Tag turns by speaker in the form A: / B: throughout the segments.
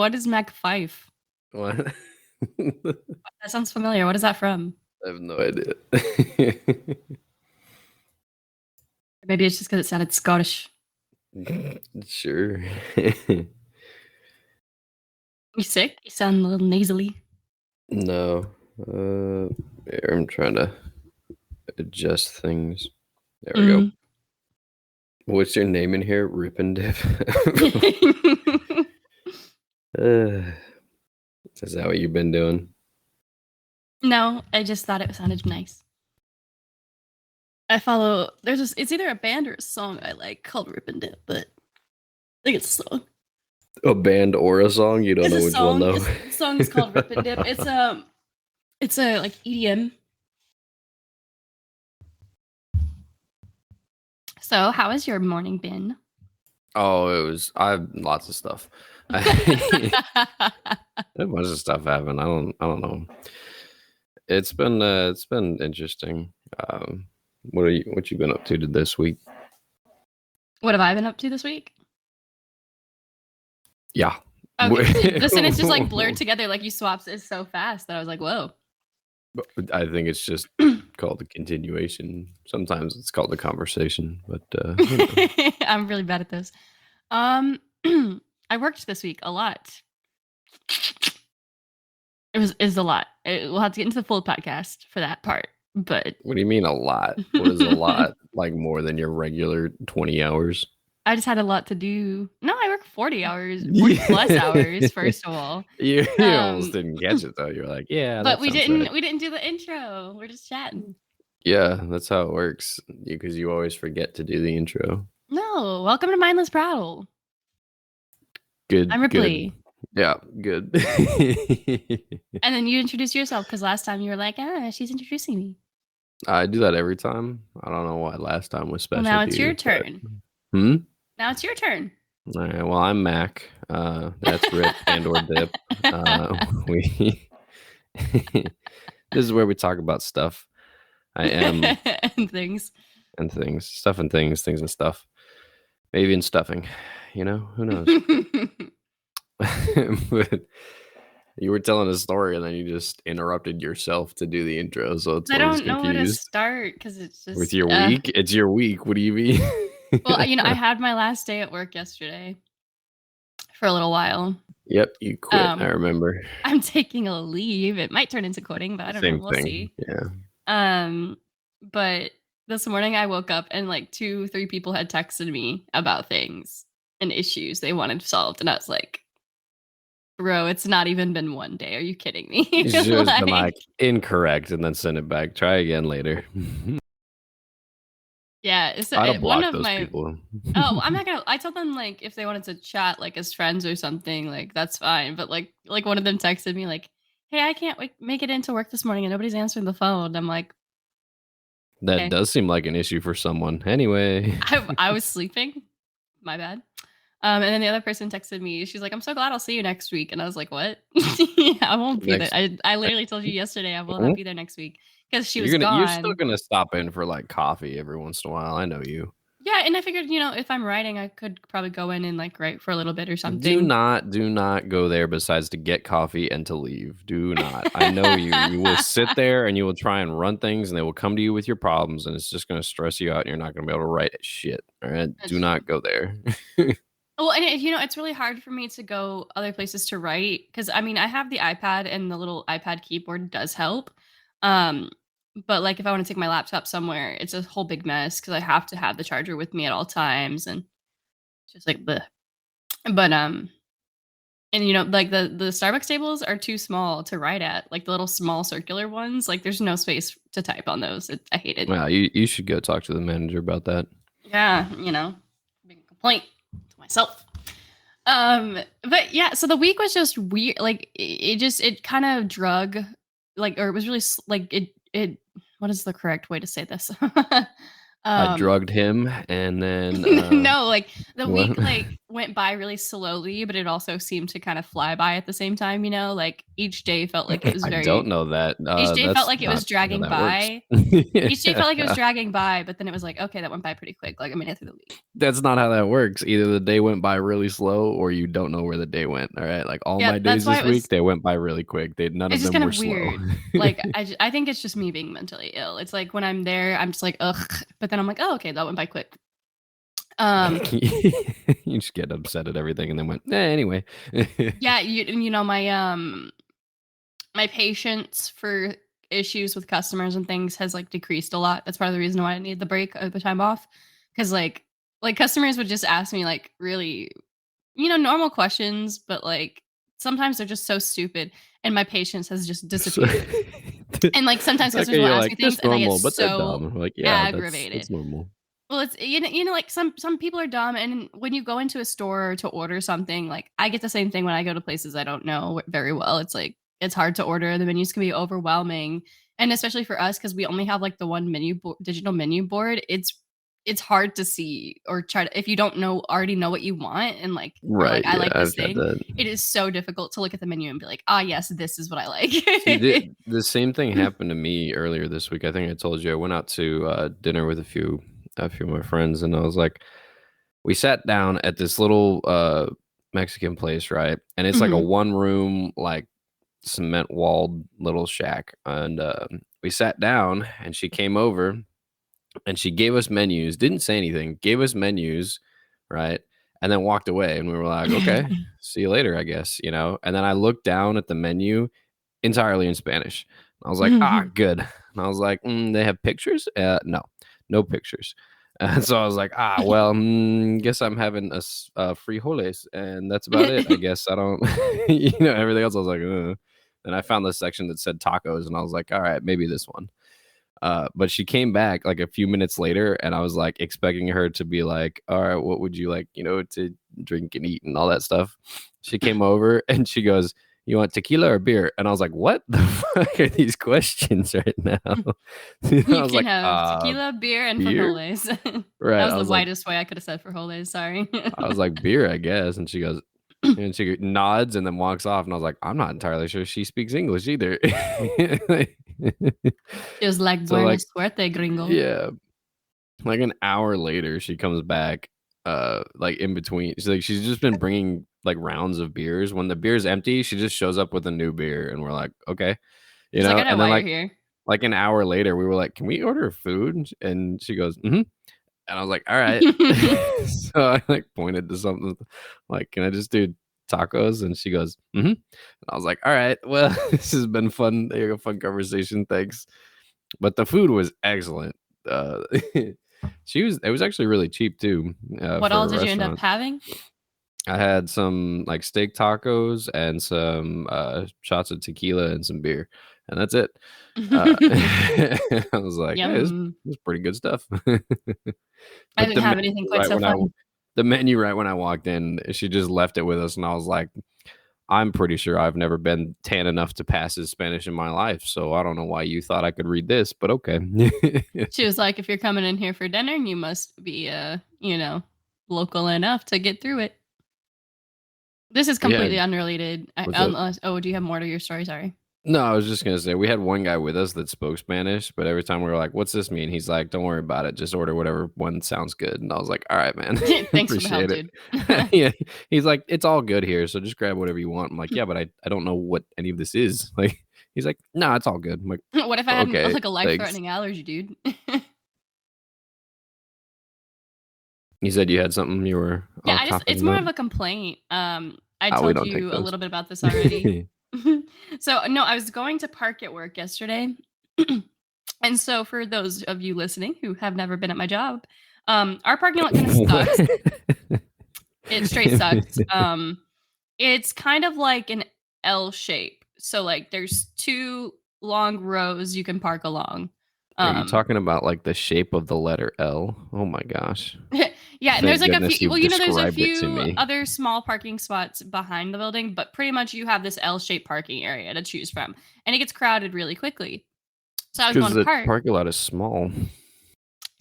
A: What is McFife?
B: What?
A: That sounds familiar. What is that from?
B: I have no idea.
A: Maybe it's just because it sounded Scottish.
B: Sure.
A: You sick? You sound a little nasally.
B: No. Here, I'm trying to adjust things. There we go. What's your name in here? Rip and Dip. Is that what you've been doing?
A: No, I just thought it sounded nice. I follow. It's either a band or a song I like called Rip and Dip, but I think it's a song.
B: A band or a song? You don't know which one though.
A: The song is called Rip and Dip. It's a like EDM. So, how has your morning been?
B: Oh, I have lots of stuff. A bunch of stuff happened. I don't know. It's been interesting. What you been up to this week?
A: What have I been up to this week?
B: Yeah.
A: Okay. The sentence just like blurred together, like you swapped it so fast that I was like, whoa.
B: I think it's just called a continuation. Sometimes it's called a conversation, but
A: I'm really bad at those. I worked this week a lot. Is a lot. We'll have to get into the full podcast for that part. But
B: what do you mean a lot? What is a lot? Like more than your regular 20 hours?
A: I just had a lot to do. No, I work 40 hours, 40 plus hours. First of all,
B: you almost didn't catch it though. You're like, yeah,
A: but we didn't do the intro. We're just chatting.
B: Yeah, that's how it works. Because you always forget to do the intro.
A: No, welcome to Mindless Prattle.
B: Good.
A: I'm Ripley.
B: Good. Yeah, good.
A: And then you introduce yourself because last time you were like, she's introducing me.
B: I do that every time. I don't know why last time was special.
A: Well, now it's your turn.
B: But...
A: Now it's your turn.
B: All right. Well, I'm Mac. That's Rip and or Dip. This is where we talk about stuff. I am
A: and things.
B: Stuff and things and stuff. Maybe even stuffing. You know, who knows? But you were telling a story and then you just interrupted yourself to do the intro. So
A: I don't know where to start because it's just
B: with your week. It's your week. What do you mean?
A: Well, I had my last day at work yesterday for a little while.
B: Yep, you quit. I remember.
A: I'm taking a leave. It might turn into quitting, but I don't know. We'll see.
B: Yeah.
A: But this morning I woke up and like 2-3 people had texted me about things and issues they wanted solved, and I was like, bro, it's not even been one day. Are you kidding me?
B: You should have been like incorrect and then send it back. Try again later.
A: Yeah, it's one of my people. I'm not gonna. I told them like if they wanted to chat like as friends or something, like that's fine. But like one of them texted me like, "Hey, I can't make it into work this morning and nobody's answering the phone." I'm like,
B: that does seem like an issue for someone. Anyway,
A: I was sleeping. My bad. And then the other person texted me. She's like, "I'm so glad I'll see you next week." And I was like, "What? I won't be there." I literally told you yesterday I will not be there next week because she was gone.
B: You're still gonna stop in for like coffee every once in a while. I know you.
A: Yeah, and I figured, if I'm writing, I could probably go in and like write for a little bit or something.
B: Do not go there besides to get coffee and to leave. Do not. I know you. You will sit there and you will try and run things and they will come to you with your problems and it's just going to stress you out and you're not going to be able to write shit. All right. Do not go there.
A: Well, and it's really hard for me to go other places to write because I have the iPad and the little iPad keyboard does help. But like if I want to take my laptop somewhere, it's a whole big mess because I have to have the charger with me at all times and just like the. But and like the Starbucks tables are too small to write at. Like the little small circular ones, like there's no space to type on those. I hate it.
B: Well, you should go talk to the manager about that.
A: Yeah, big complaint to myself. But yeah, so the week was just weird. Like it kind of drug, like, or it was really like it. What is the correct way to say this?
B: I
A: Um,
B: drugged him and then
A: no, like the
B: what?
A: week like went by really slowly, but it also seemed to kind of fly by at the same time, you know? Like each day felt like it was
B: I don't
A: very
B: know that.
A: each day felt
B: That's
A: like it
B: not
A: was
B: how
A: dragging
B: that works.
A: by. Each day felt like it was dragging by, but then it was like, okay, that went by pretty quick. Like I made it through the week.
B: That's not how that works. Either the day went by really slow or you don't know where the day went. All right. Like all
A: Yeah,
B: my
A: that's
B: days
A: why
B: this
A: it
B: week,
A: was
B: they went by really quick. None
A: it's
B: of
A: just
B: them
A: kind
B: were
A: of
B: slow.
A: weird. Like I think it's just me being mentally ill. It's like when I'm there, I'm just like, ugh, but then I'm like, oh, okay, that went by quick. Um,
B: You just get upset at everything and then went, anyway.
A: yeah, you know my patience for issues with customers and things has like decreased a lot. That's part of the reason why I need the break or the time off. Cause like customers would just ask me like really, normal questions, but like sometimes they're just so stupid and my patience has just
B: So,
A: disappeared. And like sometimes customers
B: okay,
A: will
B: you're
A: ask
B: like,
A: me things
B: just
A: and I get
B: normal, but they're
A: so
B: dumb. I'm like, yeah, that's
A: aggravated.
B: normal.
A: Well, it's like some people are dumb, and when you go into a store to order something, like I get the same thing when I go to places I don't know very well. It's like it's hard to order. The menus can be overwhelming, and especially for us because we only have like the one digital menu board. It's hard to see or try to if you don't already know what you want and like are like
B: Right.
A: I
B: Yeah,
A: like this
B: I've had
A: thing.
B: that.
A: It is so difficult to look at the menu and be like, ah, yes, this is what I like.
B: See, the same thing happened to me earlier this week. I think I told you I went out to dinner with a few of my friends, and I was like, we sat down at this little Mexican place, right? And it's like a
A: Mhm.
B: one room, like cement walled little shack. And we sat down, and she came over, and she gave us menus. Didn't say anything. Gave us menus, right? And then walked away, and we were like, okay, see you later, I guess, you know. And then I looked down at the menu entirely in Spanish. I was like, ah, good. And I was like, they have pictures? No, no pictures. And so I was like, ah, well, guess I'm having frijoles, and that's about it. I guess I don't, everything else. I was like, and I found this section that said tacos, and I was like, all right, maybe this one. But she came back like a few minutes later, and I was like expecting her to be like, all right, what would you like, to drink and eat and all that stuff. She came over and she goes, you want tequila or beer? And I was like, what the fuck are these questions right now? I
A: You
B: was
A: can
B: like,
A: have tequila, beer, and
B: beer?
A: frijoles. That
B: Right.
A: was the widest way I could have said frijoles, sorry.
B: I was like, beer, I guess. And she goes, and she nods and then walks off. And I was like, I'm not entirely sure she speaks English either.
A: She was like,
B: So
A: "Buena
B: like,
A: suerte, gringo."
B: yeah, like an hour later, she comes back, like in between. She's just been bringing like rounds of beers. When the beer's empty, she just shows up with a new beer, and we're like, okay,
A: She's like, "I know
B: And then
A: why you're
B: like
A: here."
B: an hour later, we were like, can we order food? And she goes, mm-hmm. And I was like, all right. So I like pointed to something, like, can I just do tacos? And she goes, mm-hmm. I was like, all right, well, this has been fun. A fun conversation. Thanks. But the food was excellent. Uh, it was actually really cheap too,
A: What
B: for
A: all
B: a
A: did you end up
B: restaurant.
A: having?
B: I had some like steak tacos and some shots of tequila and some beer, and that's it. I was like, hey,
A: Yum.
B: this is pretty good stuff.
A: I
B: But
A: didn't have anything quite so fun.
B: the menu right when I walked in, she just left it with us, and I was like, I'm pretty sure I've never been tan enough to pass as Spanish in my life, so I don't know why you thought I could read this, but okay.
A: She was like, "If you're coming in here for dinner, you must be, local enough to get through it." This is
B: We
A: completely
B: had
A: unrelated.
B: what's up?
A: Unless do you have more to your story? Sorry.
B: No, I was just gonna say we had one guy with us that spoke Spanish, but every time we were like, "What's this mean?" He's like, "Don't worry about it. Just order whatever one sounds good." And I was like, "All right, man,
A: Thanks for the help,
B: appreciate it."
A: dude.
B: Yeah, he's like, "It's all good here, so just grab whatever you want." I'm like, "Yeah, but I don't know what any of this is." Like, he's like, "No, it's all good." I'm like,
A: What if I had
B: "Okay,
A: like a
B: thanks."
A: life-threatening allergy, dude?
B: You said you had something you were
A: Yeah,
B: off topic
A: it's more
B: about.
A: of a complaint. I
B: Oh, we
A: told
B: don't take
A: you a
B: those.
A: little bit about this already. So, no, I was going to park at work yesterday. And so for those of you listening who have never been at my job, our parking lot kind of sucks. It straight sucks. It's kind of like an L shape. So like there's two long rows you can park along.
B: Are you
A: Um
B: talking about like the shape of the letter L? Oh my gosh.
A: yeah, and there's
B: Thank
A: like a
B: goodness
A: few
B: you've
A: there's a
B: described it to
A: few
B: me.
A: other small parking spots behind the building, but pretty much you have this L-shaped parking area to choose from. And it gets crowded really quickly. So I was going
B: Because
A: to
B: the
A: park.
B: parking lot is small.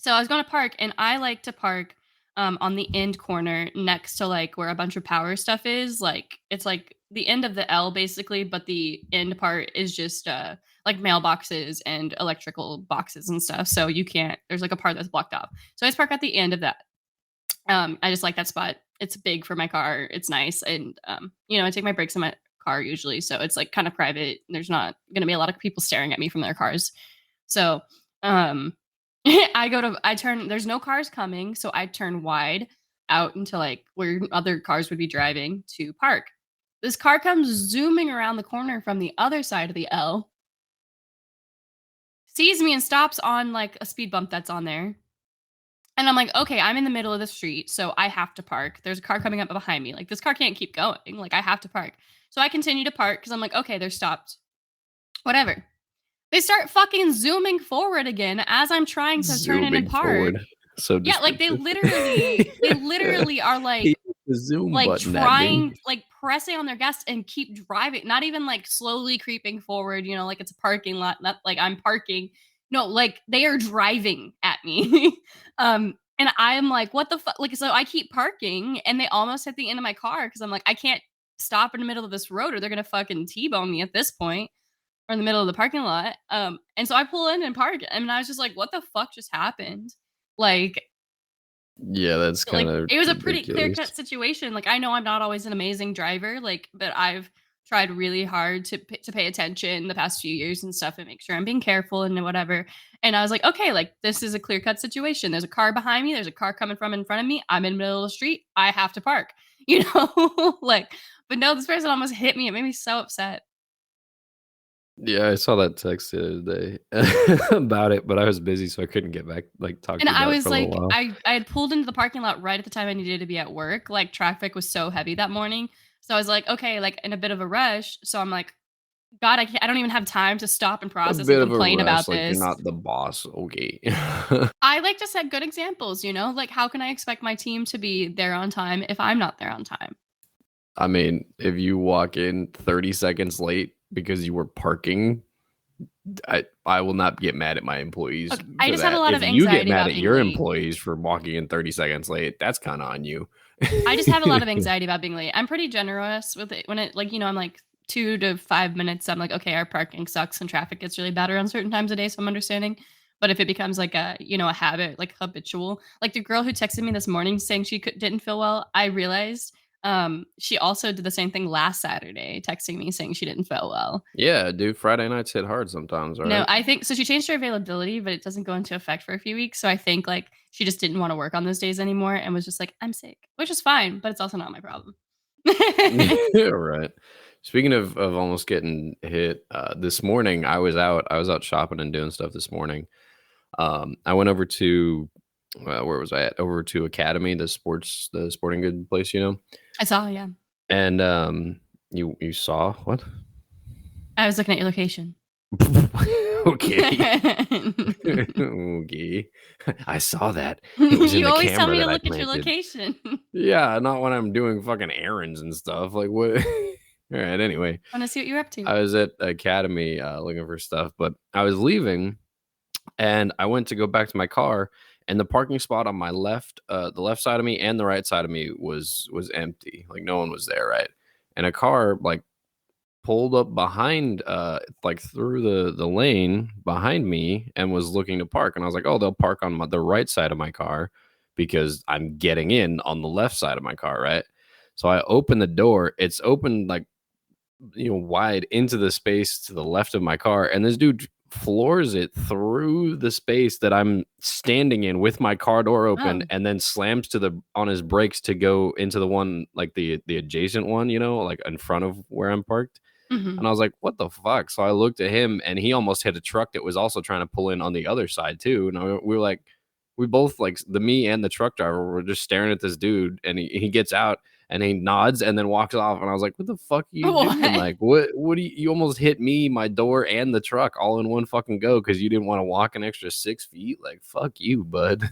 A: So I was going to park, and I like to park on the end corner next to like where a bunch of power stuff is. Like it's like the end of the L basically, but the end part is just like mailboxes and electrical boxes and stuff. So you can't. There's like a part that's blocked off. So I just park at the end of that. I just like that spot. It's big for my car. It's nice, and I take my breaks in my car usually, so it's like kind of private. There's not going to be a lot of people staring at me from their cars. So, um, I turn. There's no cars coming, so I turn wide out into like where other cars would be driving to park. This car comes zooming around the corner from the other side of the L, sees me and stops on like a speed bump that's on there. And I'm like, okay, I'm in the middle of the street, so I have to park. There's a car coming up behind me. Like, this car can't keep going. Like, I have to park. So I continue to park because I'm like, okay, they're stopped. Whatever. They start fucking zooming forward again as I'm trying to turn in and
B: Zooming
A: park.
B: forward. So
A: Yeah, like
B: descriptive.
A: they literally are
B: He hit the zoom button at me.
A: trying, like pressing on their gas and keep driving, not even like slowly creeping forward, like it's a parking lot, not like I'm parking. No, like they are driving at me. And I am like, what the fuck? Like, so I keep parking and they almost hit the end of my car because I'm like, I can't stop in the middle of this road or they're gonna fucking T-bone me at this point or in the middle of the parking lot. And so I pull in and park. And I was just like, what the fuck just happened? Like,
B: Yeah, that's kind
A: like,
B: of
A: it was a pretty
B: ridiculous.
A: clear-cut situation, like, I know I'm not always an amazing driver, like, but I've tried really hard to pay attention the past few years and stuff and make sure I'm being careful and whatever, and I was like, "Okay, like, this is a clear-cut situation. There's a car behind me, there's a car coming from in front of me, I'm in the middle of the street, I have to park." You know? Like, but no, this person almost hit me, it made me so upset.
B: Yeah, I saw that text the other day about it, but I was busy, so I couldn't get back, like, talk
A: And
B: to you
A: I
B: about it
A: was
B: for a little
A: like,
B: while.
A: I had pulled into the parking lot right at the time I needed to be at work. Like traffic was so heavy that morning. So I was like, okay, like in a bit of a rush. So I'm like, God, I don't even have time to stop and
B: A
A: process and
B: bit of a
A: complain
B: rush,
A: about
B: like, you're
A: this.
B: not the boss, okay.
A: I like to set good examples, Like, how can I expect my team to be there on time if I'm not there on time?
B: I mean, if you walk in 30 seconds late because you were parking, I will not get mad at my employees
A: Look, I
B: for
A: just have a
B: that.
A: lot
B: If
A: of
B: you get
A: anxiety
B: mad
A: about
B: at
A: being
B: your
A: late.
B: employees for walking in 30 seconds late, that's kinda on you.
A: I just have a lot of anxiety about being late. I'm pretty generous with it when it like, I'm like 2 to 5 minutes. I'm like, okay, our parking sucks and traffic gets really bad around certain times of day, so I'm understanding. But if it becomes like a habit, like habitual, like the girl who texted me this morning saying didn't feel well, I realized she also did the same thing last Saturday, texting me saying she didn't feel well.
B: Yeah, dude, Friday nights hit hard sometimes,
A: No,
B: alright?
A: I think so she changed her availability, but it doesn't go into effect for a few weeks. So I think like she just didn't want to work on those days anymore and was just like, I'm sick, which is fine, but it's also not my problem.
B: Right. Speaking of almost getting hit, this morning, I was out shopping and doing stuff this morning. I went over to where was I at? Over to Academy, the sporting good place,
A: I saw, yeah.
B: and, you saw what?
A: I was looking at your location.
B: Okay. Okay. I saw that. It was in
A: You
B: the
A: always tell
B: camera
A: me to
B: that I
A: look at your
B: planted.
A: location.
B: Yeah, not when I'm doing fucking errands and stuff, like, what? Alright, anyway,
A: Wanna see what you're up to.
B: I was at Academy, looking for stuff, but I was leaving, and I went to go back to my car, and the parking spot on my left, the left side of me and the right side of me was empty, like, no one was there, right? And a car, like, pulled up behind, like, through the lane behind me and was looking to park, and I was like, "Oh, they'll park on the right side of my car because I'm getting in on the left side of my car," right? So I open the door, it's open, like, wide into the space to the left of my car, and this dude floors it through the space that I'm standing in with my car door open,
A: Oh.
B: and then slams to the on his brakes to go into the one, like, the adjacent one, like, in front of where I'm parked.
A: Mhm.
B: And I was like, "What the fuck?" So I looked at him, and he almost hit a truck that was also trying to pull in on the other side too. And we were like, we both, like, the me and the truck driver were just staring at this dude, and he gets out and he nods and then walks off. And I was like, "What the fuck are you doing?
A: What?
B: Like, what do you almost hit me, my door, and the truck all in one fucking go because you didn't want to walk an extra 6 feet? Like, fuck you, bud."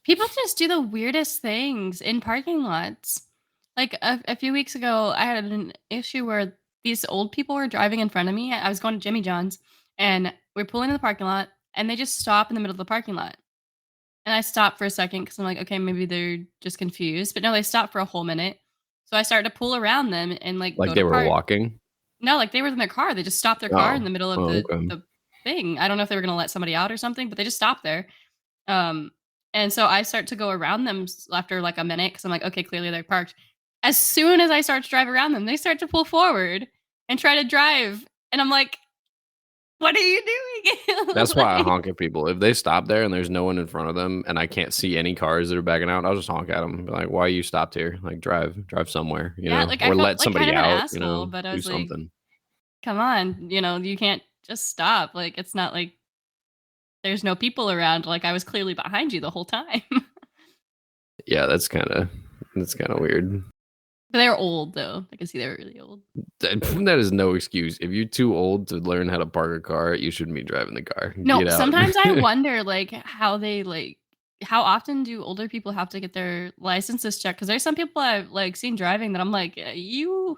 A: People just do the weirdest things in parking lots. Like a few weeks ago, I had an issue where these old people were driving in front of me. I was going to Jimmy John's and we're pulling in the parking lot and they just stop in the middle of the parking lot. And I stopped for a second because I'm like, okay, maybe they're just confused. But no, they stopped for a whole minute. So I started to pull around them and like
B: Like
A: go to
B: they were
A: park.
B: walking?
A: No, like they were in their car. They just stopped their car in
B: Oh.
A: the middle of
B: Oh,
A: the
B: okay.
A: the thing. I don't know if they were gonna let somebody out or something, but they just stopped there. Um, and so I start to go around them after like a minute because I'm like, okay, clearly they're parked. As soon as I start to drive around them, they start to pull forward and try to drive. And I'm like, what are you doing?
B: That's why I
A: Like,
B: honk at people. If they stop there and there's no one in front of them and I can't see any cars that are backing out, I'll just honk at them. Be like, "Why you stopped here? Like, drive somewhere, you
A: yeah,
B: know,
A: like I
B: or
A: felt
B: let
A: like kind
B: somebody
A: of an
B: out,
A: asshole, but I
B: do
A: was like,
B: something."
A: come on, you can't just stop. Like, it's not like there's no people around. Like, I was clearly behind you the whole time.
B: Yeah, that's kinda weird.
A: But they were old though. I can see they were really old.
B: That is no excuse. If you're too old to learn how to park a car, you shouldn't be driving the car.
A: No,
B: Get out.
A: sometimes I wonder like how often do older people have to get their licenses checked? Because there's some people I've like seen driving that I'm like, you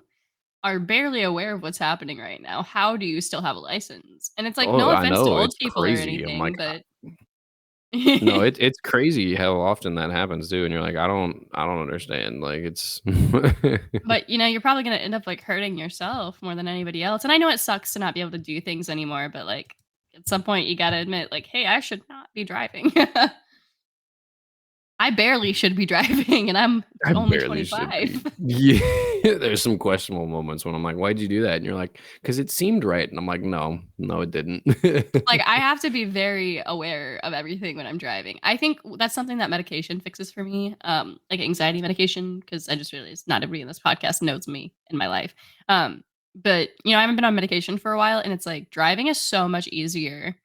A: are barely aware of what's happening right now. How do you still have a license? And it's like no
B: Oh, I
A: offense to
B: know,
A: old
B: it's
A: people or
B: crazy. I'm
A: anything,
B: like,
A: but
B: no, it's crazy how often that happens too, and you're like, I don't understand. Like, it's
A: but you're probably gonna end up like hurting yourself more than anybody else. And I know it sucks to not be able to do things anymore, but like at some point you gotta admit, like, hey, I should not be driving. I barely should be driving and I'm
B: I
A: only
B: barely should
A: 25.
B: be. Yeah, there's some questionable moments when I'm like, "Why'd you do that?" And you're like, "'Cause it seemed right." And I'm like, "No, no, it didn't."
A: Like, I have to be very aware of everything when I'm driving. I think that's something that medication fixes for me, like anxiety medication, because I just realized not everybody in this podcast knows me in my life. But, I haven't been on medication for a while, and it's like driving is so much easier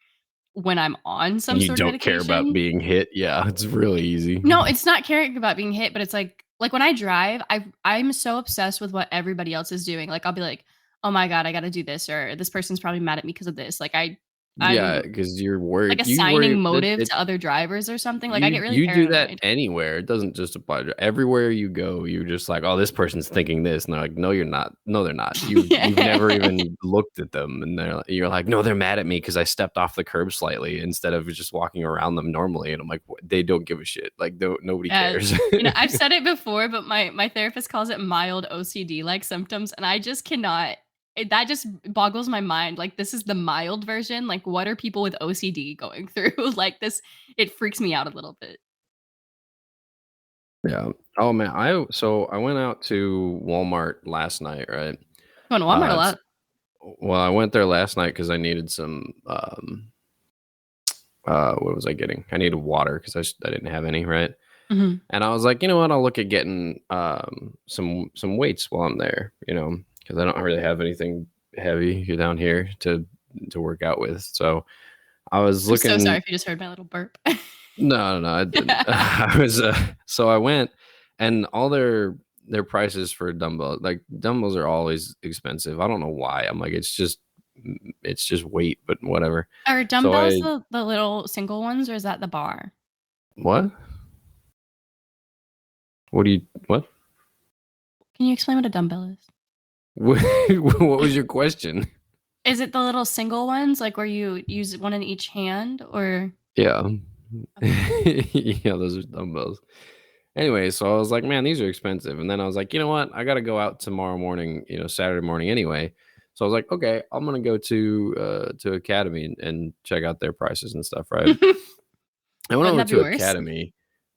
A: when I'm on some
B: When you
A: sort of
B: don't care about
A: medication.
B: being hit, yeah, it's really easy.
A: No, it's not caring about being hit, but it's like when I drive, I'm so obsessed with what everybody else is doing. Like I'll be like, "Oh my god, I got to do this," or "This person's probably mad at me because of this." Like
B: Yeah,
A: I'm
B: because 'cause you're
A: like
B: worried. You
A: assigning
B: worry that
A: motive
B: it
A: to other drivers or something. Like I get really
B: you do that
A: paranoid.
B: anywhere. It doesn't just apply to everywhere you go. You're just like, "Oh, this person's thinking this," and they're like, "No, you're not. No, they're not. You've never even looked at them," and you're like, "No, they're mad at me because I stepped off the curb slightly instead of just walking around them normally." And I'm like, They don't give a shit. Like, nobody
A: Yeah.
B: cares."
A: I've said it before, but my therapist calls it mild OCD like symptoms, and I just cannot. That just boggles my mind. Like this is the mild version. Like what are people with OCD going through? Like this, it freaks me out a little bit.
B: Yeah. Oh man, I went out to Walmart last night, right?
A: Going to Walmart a
B: Uh,
A: lot.
B: well, I went there last night because I needed some. What was I getting? I needed water because I didn't have any, right?
A: Mhm.
B: And I was like, you know what? I'll look at getting some weights while I'm there, because I don't really have anything heavy down here to work out with. So I was
A: I'm so sorry
B: looking.
A: if you just heard my little burp.
B: No, no, no, I didn't. I was so I went, and all their prices for dumbbells, like dumbbells are always expensive. I don't know why. I'm like, it's just weight, but whatever.
A: Are
B: So
A: dumbbells the little single ones, or is that the bar?
B: what? What?
A: Can you explain what a dumbbell is?
B: What was your question?
A: Is it the little single ones, like where you use one in each hand, or
B: Yeah.
A: okay.
B: Yeah, those are dumbbells. Anyway, so I was like, man, these are expensive. And then I was like, you know what? I got to go out tomorrow morning, Saturday morning anyway. So I was like, okay, I'm gonna go to Academy and check out their prices and stuff, right? I went
A: Wouldn't
B: over
A: that be
B: to
A: worse?
B: Academy.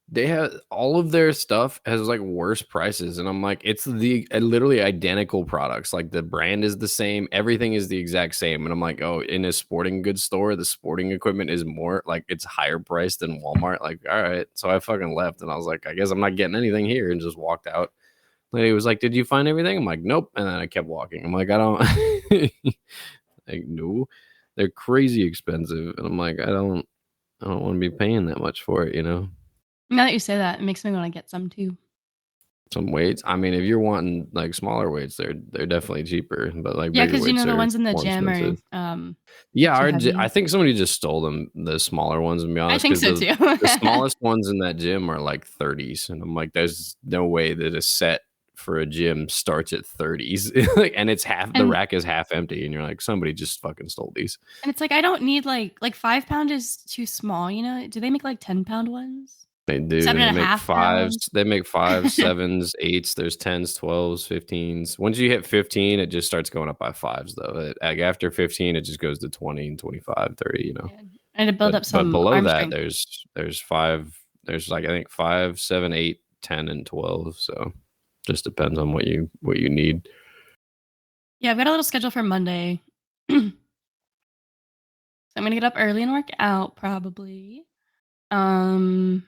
B: They have all of their stuff has like worse prices, and I'm like, it's the literally identical products. Like the brand is the same, everything is the exact same, and I'm like, oh, in a sporting goods store, the sporting equipment is more like it's higher priced than Walmart. Like, all right, so I fucking left, and I was like, I guess I'm not getting anything here, and just walked out. Lady was like, did you find everything? I'm like, nope, and then I kept walking. I'm like, I don't, like, no, they're crazy expensive, and I'm like, I don't want to be paying that much for it.
A: Now that you say that, it makes me wanna get some too.
B: Some weights. I mean, if you're wanting like smaller weights, they're definitely cheaper, but like
A: Yeah,
B: bigger
A: because
B: weights
A: the
B: are
A: ones in the
B: more
A: gym are,
B: expensive. Yeah,
A: too
B: I
A: heavy.
B: think somebody just stole them, the smaller ones, to be
A: I
B: honest,
A: think
B: because
A: so
B: the
A: too.
B: smallest ones in that gym are like 30s, and I'm like, there's no way that a set for a gym starts at 30s, like, and it's half the
A: And
B: rack is half empty, and you're like, somebody just fucking stole these.
A: it's like I don't need like 5 pound is too small, you know? Do they make like 10 pound ones?
B: They do.
A: Seven and
B: They
A: a
B: make
A: half
B: fives.
A: pound.
B: They make fives, sevens, eights. There's tens, 12s, 15s. Once you hit 15, it just starts going up by fives, though. Like after 15, it just goes to 20 and 25, 30.
A: Yeah. I had to build
B: But
A: up some
B: below
A: arm
B: that,
A: strength.
B: there's five. There's like I think 5, 7, 8, 10, and 12. So just depends on what you need.
A: Yeah, I've got a little schedule for Monday. So I'm gonna get up early and work out probably. Um,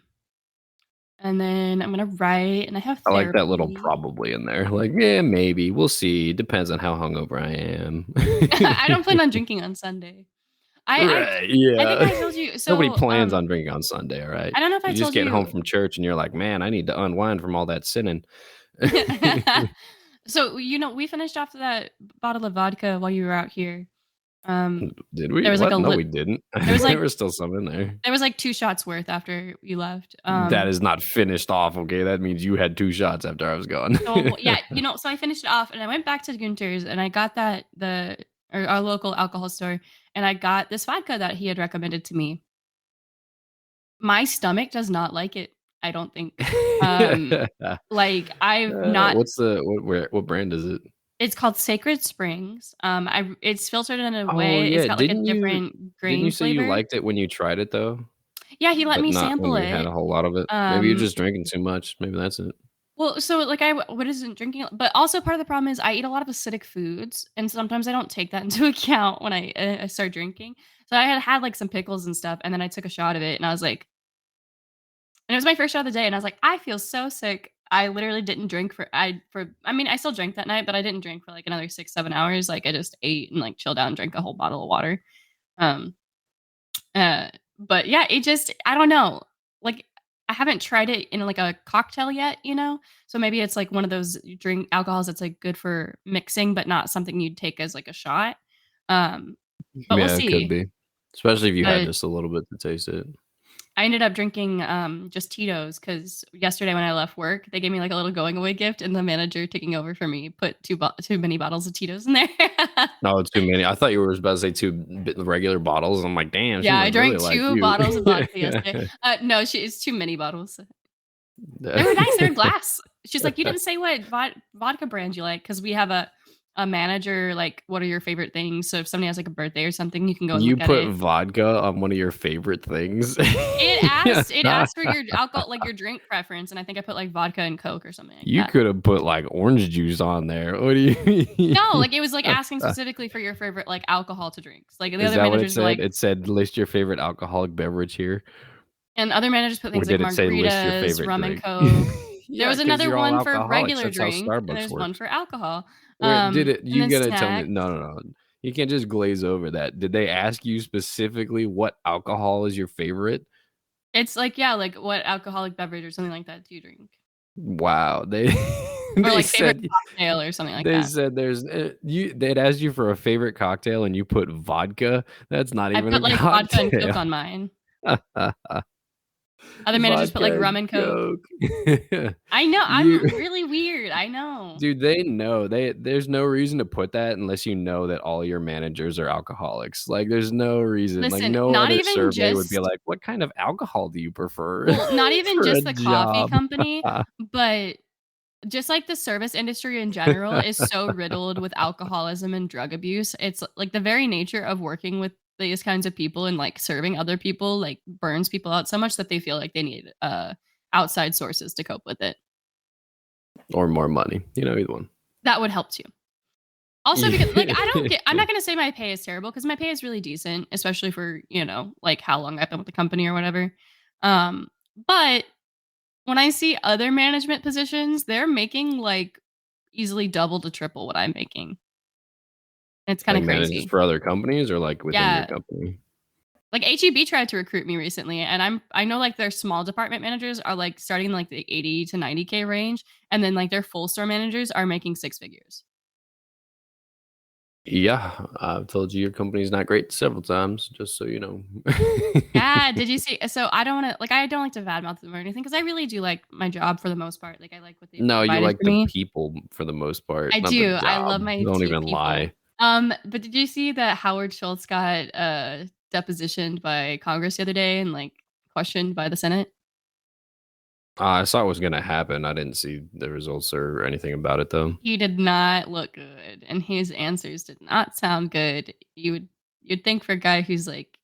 A: and then I'm gonna write, and I have
B: I like that little
A: therapy.
B: probably in there. Like, yeah, maybe we'll see. Depends on how hungover I am.
A: I don't plan on drinking on Sunday. I
B: Right,
A: I think
B: yeah.
A: I told you.
B: Nobody
A: So
B: plans on drinking on Sunday, all right?
A: I don't know if I
B: You just
A: told
B: get home
A: you.
B: from church and you're like, "Man, I need to unwind from all that sinning."
A: So we finished off that bottle of vodka while you were out here. Um,
B: Did we?
A: there was like
B: What?
A: a
B: No,
A: lit.
B: we didn't.
A: There was
B: There
A: like
B: was still some in there.
A: there was like 2 shots worth after you left.
B: That is not finished off, okay? That means you had 2 shots after I was gone.
A: So yeah, so I finished it off and I went back to Gunter's and I got our local alcohol store and I got this vodka that he had recommended to me. My stomach does not like it, I don't think. Um, like I've not
B: What's the what brand is it?
A: It's called Sacred Springs. It's filtered in a
B: Oh,
A: way, it's
B: yeah.
A: got like a different
B: Didn't you
A: grain
B: say you
A: flavor.
B: liked it when you tried it, though?
A: Yeah, he let
B: But
A: me
B: not when
A: sample
B: you had
A: it.
B: a whole lot of it? Maybe you're
A: Um,
B: just drinking too much. Maybe that's it.
A: well, so like what isn't drinking, but also part of the problem is I eat a lot of acidic foods, and sometimes I don't take that into account when I start drinking. So I had like some pickles and stuff, and then I took a shot of it, and I was like, and it was my first shot of the day, and I was like, I feel so sick. I literally didn't drink I mean, I still drank that night, but I didn't drink for like another 6, 7 hours. Like I just ate and like chilled out and drank a whole bottle of water. Um, uh, but yeah, it just I don't know. Like I haven't tried it in like a cocktail yet, you know? So maybe it's like one of those you drink alcohols that's like good for mixing, but not something you'd take as like a shot. Um, but we'll
B: Yeah, it could
A: see.
B: be. Especially if you had
A: But
B: just a little bit to taste it.
A: I ended up drinking just Tito's because yesterday when I left work, they gave me like a little going away gift, and the manager taking over for me put too many bottles of Tito's in there.
B: No, too many. I thought you were about to say 2 regular bottles. I'm like, "Damn, she
A: Yeah, I
B: must really
A: drank
B: like
A: 2
B: you."
A: bottles of vodka yesterday. No, it's too many bottles. They were nice, they're glass. She's like, "You didn't say what vodka brand you like, because we have a manager, like, what are your favorite things? So if somebody has, like, a birthday or something, you can go and
B: You
A: look at
B: put
A: it."
B: vodka on one of your favorite things?
A: It asked for your alcohol like, your drink preference, and I think I put, like, vodka and Coke or something like
B: You
A: that.
B: coulda put, like, orange juice on there. What do you
A: No,
B: mean?
A: like, it was, like, asking specifically for your favorite, like, alcohol to drinks. Like, the
B: Is
A: other
B: that what it
A: managers were
B: said?
A: like
B: It said, "List your favorite alcoholic beverage here,"
A: and other managers put
B: or
A: things like
B: did it say, "List your
A: margaritas,
B: favorite
A: rum and
B: drink"?
A: Coke. There
B: Yeah,
A: was
B: because 'cause
A: another
B: you're all
A: one for
B: alcoholics.
A: regular
B: That's how
A: drink, and
B: Starbucks
A: there's one
B: works.
A: for alcohol.
B: Wait, did it
A: And
B: you
A: then
B: gotta tell me
A: snacks.
B: no, no, no. You can't just glaze over that. Did they ask you specifically what alcohol is your favorite?
A: It's like, yeah, like, what alcoholic beverage or something like that do you drink?
B: Wow, they
A: Or,
B: they
A: like, favorite
B: said
A: cocktail or something like that.
B: there's they'd asked you for a favorite cocktail and you put vodka? That's not
A: I
B: even
A: put,
B: a
A: like, vodka and Coke
B: cocktail.
A: on mine. Other managers put, like,
B: Vodka
A: rum
B: and
A: and Coke.
B: Coke.
A: I know,
B: You
A: I'm really weird, I know.
B: dude, they know. There's no reason to put that unless you know that all your managers are alcoholics. Like, there's no reason. Like,
A: Listen,
B: no
A: not
B: other
A: even
B: survey would be
A: just
B: like, "What kind of alcohol do you prefer
A: well, not even
B: for a
A: just the coffee
B: job?"
A: company, but just, like, the service industry in general is so riddled with alcoholism and drug abuse. It's, like, the very nature of working with these kinds of people and, like, serving other people, like, burns people out so much that they feel like they need, outside sources to cope with it.
B: Or more money, either one.
A: That would help too. Also because, like, I don't get I'm
B: Yeah.
A: not gonna say my pay is terrible because my pay is really decent, especially for, like, how long I've been with the company or whatever. But when I see other management positions, they're making, like, easily double to triple what I'm making. It's kinda
B: Like, manages
A: crazy.
B: for other companies or, like, within your
A: Yeah.
B: company?
A: Like, HEB tried to recruit me recently, and I know, like, their small department managers are, like, starting in, like, the 80 to 90K range, and then, like, their full store managers are making 6 figures.
B: Yeah, I've told you your company's not great several times, just so you know.
A: Yeah, did you see so I don't wanna like, I don't like to badmouth them or anything because I really do like my job for the most part, like, I like what they've
B: No, you
A: provided
B: like
A: for
B: the
A: me.
B: people for the most part,
A: I
B: not the
A: do, I
B: job.
A: love my
B: Don't even
A: people.
B: lie.
A: But did you see that Howard Schultz got, depositioned by Congress the other day and, like, questioned by the Senate?
B: I saw it was gonna happen. I didn't see the results or anything about it though.
A: He did not look good, and his answers did not sound good. You'd think for a guy who's, like,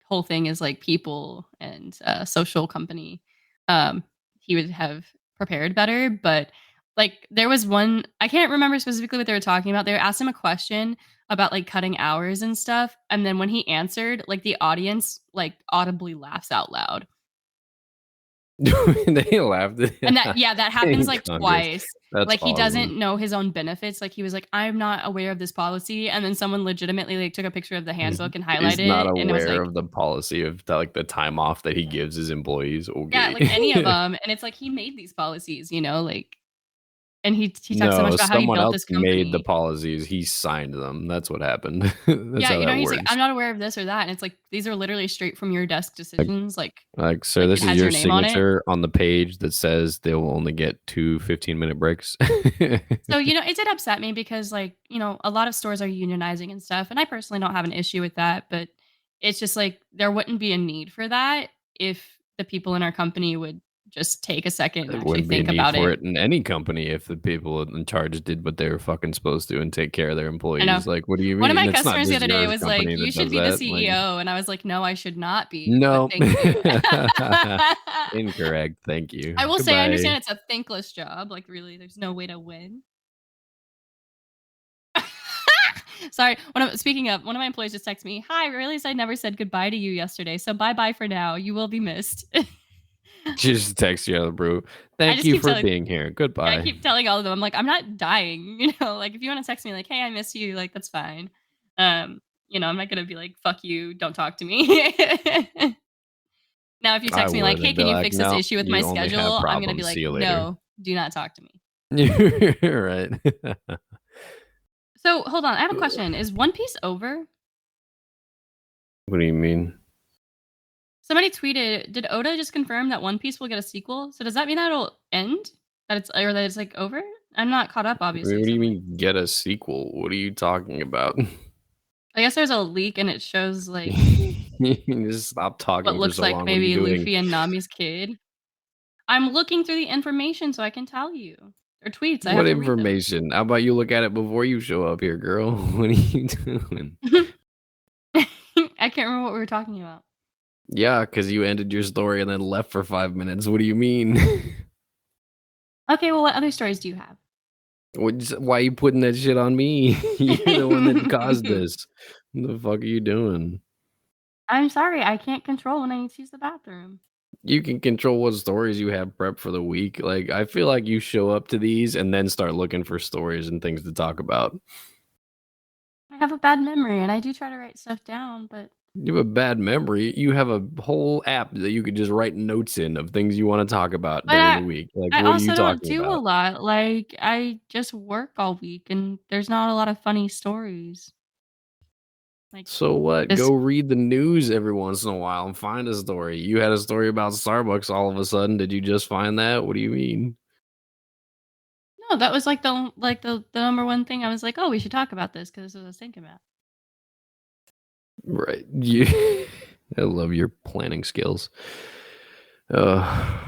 A: whole thing is, like, people and, social company, um, he would have prepared better, but, like, there was one I can't remember specifically what they were talking about. They asked him a question about, like, cutting hours and stuff, and then when he answered, like, the audience, like, audibly laughs out loud.
B: They laughed
A: And that yeah, that happens,
B: in
A: like,
B: Congress.
A: twice.
B: That's
A: Like, he
B: awesome.
A: doesn't know his own benefits, like, he was like, "I'm not aware of this policy," and then someone legitimately, like, took a picture of the
B: He's
A: handbook and
B: he's
A: highlighted
B: not
A: it, and it was
B: aware
A: like
B: of the policy of like the time off that he gives his employees.
A: yeah, like, any of
B: Okay.
A: them, and it's like, he made these policies, you know, like and he talks so much
B: No,
A: about how he
B: someone
A: built
B: else
A: this
B: made the
A: company.
B: policies. He signed them. That's what happened. That's
A: Yeah,
B: how
A: you know,
B: that
A: he's like, "I'm
B: works.
A: not aware of this or that," and it's like, these are literally straight from your desk
B: Like,
A: decisions,
B: sir,
A: like,
B: this
A: it
B: is
A: has
B: your
A: your name on it.
B: signature on the page that says they will only get two 15-minute breaks.
A: So, you know, it did upset me because, like, you know, a lot of stores are unionizing and stuff, and I personally don't have an issue with that, but it's just like there wouldn't be a need for that if the people in our company would just take a second and
B: There
A: actually
B: wouldn't be a
A: think
B: need
A: about
B: for
A: it.
B: it in any company if the people in charge did what they were fucking supposed to and take care of their
A: I know.
B: employees. Like, what do you
A: One of
B: mean?
A: my
B: It's not
A: customers the
B: just
A: other day
B: your
A: was like,
B: company
A: "You
B: that
A: should
B: does
A: be the
B: that. Like,
A: CEO," and I was like, "No, I should not be, but
B: no.
A: thank you."
B: Incorrect. Thank you.
A: I will say I
B: Goodbye.
A: understand it's a thankless job, like, really, there's no way to win. Sorry, speaking of, one of my employees just texted me, "Hi, I realized I never said goodbye to you yesterday, so bye-bye for now. You will be missed."
B: Just text you out of the blue.
A: I
B: Thank
A: just
B: you
A: keep
B: for
A: telling
B: being here.
A: yeah, I
B: Goodbye.
A: keep telling all of them, I'm like, "I'm not dying," you know, like, if you wanna text me like, "Hey, I miss you," like, that's fine. You know, I'm not gonna be like, "Fuck you, don't talk to me." Now, if you
B: I
A: text me like,
B: would.
A: "Hey,
B: I'd be
A: can you
B: like,
A: fix this
B: no,
A: issue with my
B: you only have
A: schedule?" I'm gonna be
B: problems.
A: like,
B: See you later.
A: "No, do not talk to me."
B: You're right.
A: So, hold on, I have a question. Is One Piece over?
B: What do you mean?
A: Somebody tweeted, "Did Oda just confirm that One Piece will get a sequel? So does that mean that it'll end? That it's or that it's, like, over?" I'm not caught up, obviously,
B: What do
A: so
B: you
A: I'm like
B: mean get a sequel? What are you talking about?
A: I guess there's a leak and it shows, like,
B: You just stop
A: what
B: talking for
A: looks
B: so
A: like
B: long. What are you
A: maybe
B: doing?
A: Luffy and Nami's kid. I'm looking through the information so I can tell you. Or tweets, I
B: What
A: have to read them.
B: information? How about you look at it before you show up here, girl? What are you doing?
A: I can't remember what we were talking about.
B: Yeah, because you ended your story and then left for 5 minutes. What do you mean?
A: Okay, well, what other stories do you have?
B: Why you putting that shit on me? You're the one that caused this. What the fuck are you doing?
A: I'm sorry, I can't control when I need to use the bathroom.
B: You can control what stories you have prepped for the week. Like, I feel like you show up to these and then start looking for stories and things to talk about.
A: I have a bad memory and I do try to write stuff down, but
B: You have a bad memory. You have a whole app that you could just write notes in of things you want to talk about
A: but
B: during
A: I
B: the week. Like,
A: I
B: what are you
A: also don't
B: talking
A: do a
B: about?
A: lot. Like, I just work all week and there's not a lot of funny stories. Like
B: So what?
A: this
B: Go read the news every once in a while and find a story. You had a story about Starbucks all of a sudden. Did you just find that? What do you mean?
A: no, that was like the number one thing I was like, "Oh, we should talk about this because this is what I was thinking about."
B: Right. You I love your planning skills. Uh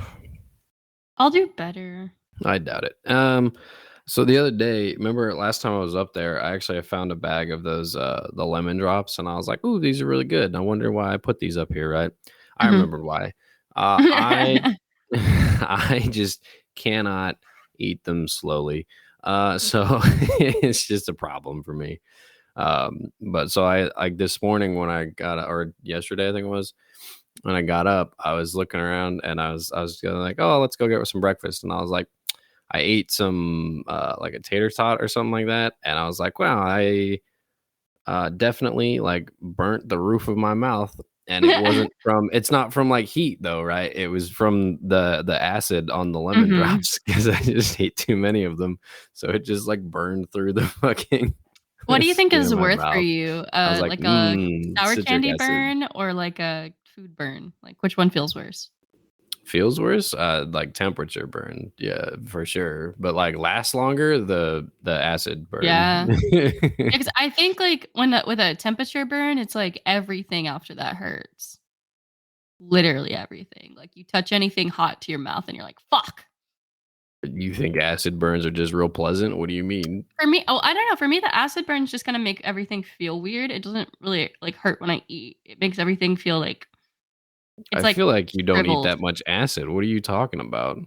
A: I'll do better.
B: I doubt it. So the other day, remember last time I was up there, I actually found a bag of those the lemon drops and I was like, "Ooh, these are really good." And I wonder why I put these up here, right? I
A: Mhm.
B: remembered why. I I just cannot eat them slowly. So it's just a problem for me. But so I like this morning when I got or yesterday I think it was when I got up, I was looking around and I was going like, oh, let's go get some breakfast. And I was like, I ate some like a tater tot or something like that, and I was like, wow, I definitely like burnt the roof of my mouth. And it wasn't from it's not from like heat though, right? It was from the acid on the lemon
A: Mhm.
B: drops because I just ate too many of them. So it just like burned through the fucking
A: What do you think
B: skin
A: is
B: in my
A: worth for
B: mouth.
A: you?
B: I was like,
A: Like a sour
B: citric
A: candy
B: acid
A: burn or like a food burn? Like which one feels worse?
B: feels worse. Like temperature burn, yeah, for sure. But like lasts longer, the acid burn.
A: Yeah. Because I think like when with a temperature burn, it's like everything after that hurts. Literally everything. Like you touch anything hot to your mouth and you're like, fuck.
B: You think acid burns are just real pleasant? What do you mean?
A: For me, oh, I don't know. For me, the acid burns just kind of make everything feel weird. It doesn't really like hurt when I eat. It makes everything feel like it's
B: I
A: like
B: feel like you don't eat
A: shriveled.
B: that much acid. What are you talking about?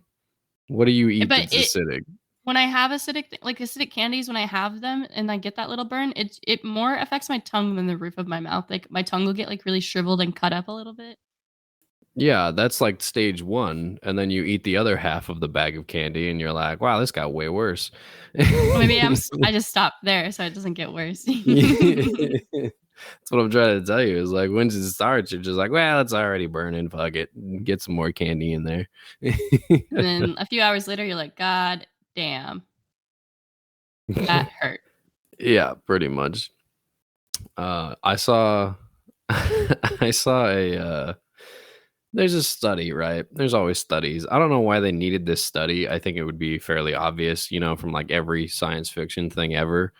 B: What do you eat
A: But
B: that's
A: it
B: acidic?
A: when I have like acidic candies, when I have them and I get that little burn, it more affects my tongue than the roof of my mouth. Like my tongue will get like really shriveled and cut up a little bit.
B: Yeah, that's like stage 1, and then you eat the other half of the bag of candy, and you're like, "Wow, this got way worse."
A: Or maybe I just stop there so it doesn't get worse.
B: That's what I'm trying to tell you, is like, once it starts, you're just like, "Well, it's already burning, fuck it. Get some more candy in there."
A: And then a few hours later, you're like, God damn, that hurt.
B: Yeah, pretty much. I saw I saw there's a study, right? There's always studies. I don't know why they needed this study. I think it would be fairly obvious, from like every science fiction thing ever.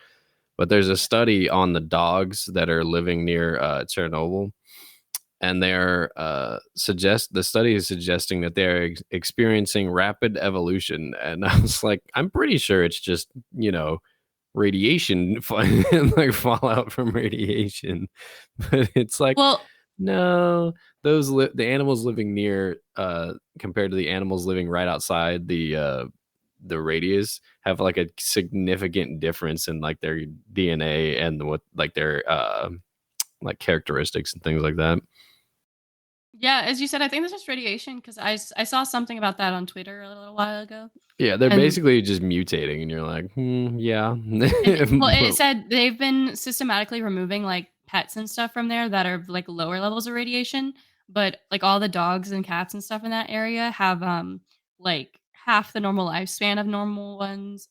B: But there's a study on the dogs that are living near Chernobyl, and they're the study is suggesting that they're experiencing rapid evolution. And I was like, I'm pretty sure it's just radiation, like fallout from radiation. But it's like,
A: Well,
B: no, the animals living near, compared to the animals living right outside the radius, have like a significant difference in like their DNA and what like their like characteristics and things like that.
A: yeah, as you said, I think this is radiation because I saw something about that on Twitter a little while ago.
B: Yeah, they're
A: And
B: basically just mutating, and you're like, yeah.
A: it
B: But
A: said they've been systematically removing like pets and stuff from there that are like lower levels of radiation, but like all the dogs and cats and stuff in that area have like half the normal lifespan of normal ones,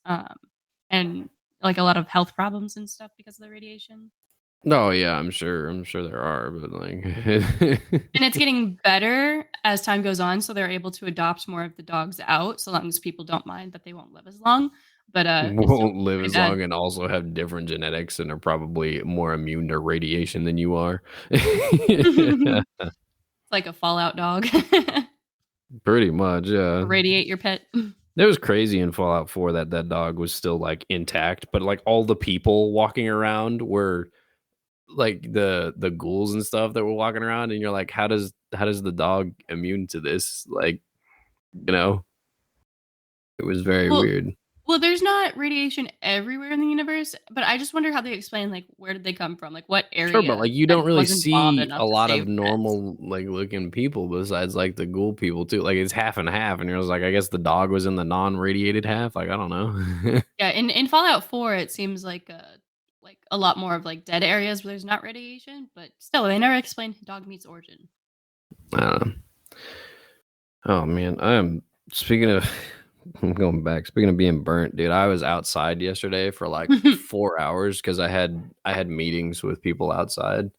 A: and like a lot of health problems and stuff because of the radiation.
B: no, yeah, I'm sure there are, but like,
A: And it's getting better as time goes on, so they're able to adopt more of the dogs out, so long as people don't mind that they won't live as long, but, it's still
B: won't live
A: pretty
B: as
A: bad.
B: long and also have different genetics and are probably more immune to radiation than you are.
A: It's like a fallout dog.
B: Pretty much, yeah.
A: Radiate your pet.
B: It was crazy in Fallout 4 that that dog was still like intact, but like all the people walking around were like the ghouls and stuff that were walking around, and you're like, how does the dog immune to this? Like, you know, it was very
A: Well
B: weird.
A: well, there's not radiation everywhere in the universe, but I just wonder how they explain, like, where did they come from? Like, what
B: Sure, but
A: area
B: like you
A: that
B: don't really
A: was involved
B: see
A: enough
B: a
A: to
B: lot of
A: save pets?
B: normal like looking people besides like the ghoul people too. Like it's half and half, and you're just like, I guess the dog was in the non-radiated half. Like I don't know.
A: Yeah, in Fallout 4, it seems like a lot more of, like, dead areas where there's not radiation, but still, they never explain dog meat's origin.
B: I don't know. Oh man, I am speaking of I'm going back. Speaking of being burnt, dude, I was outside yesterday for like 4 hours because I had meetings with people outside.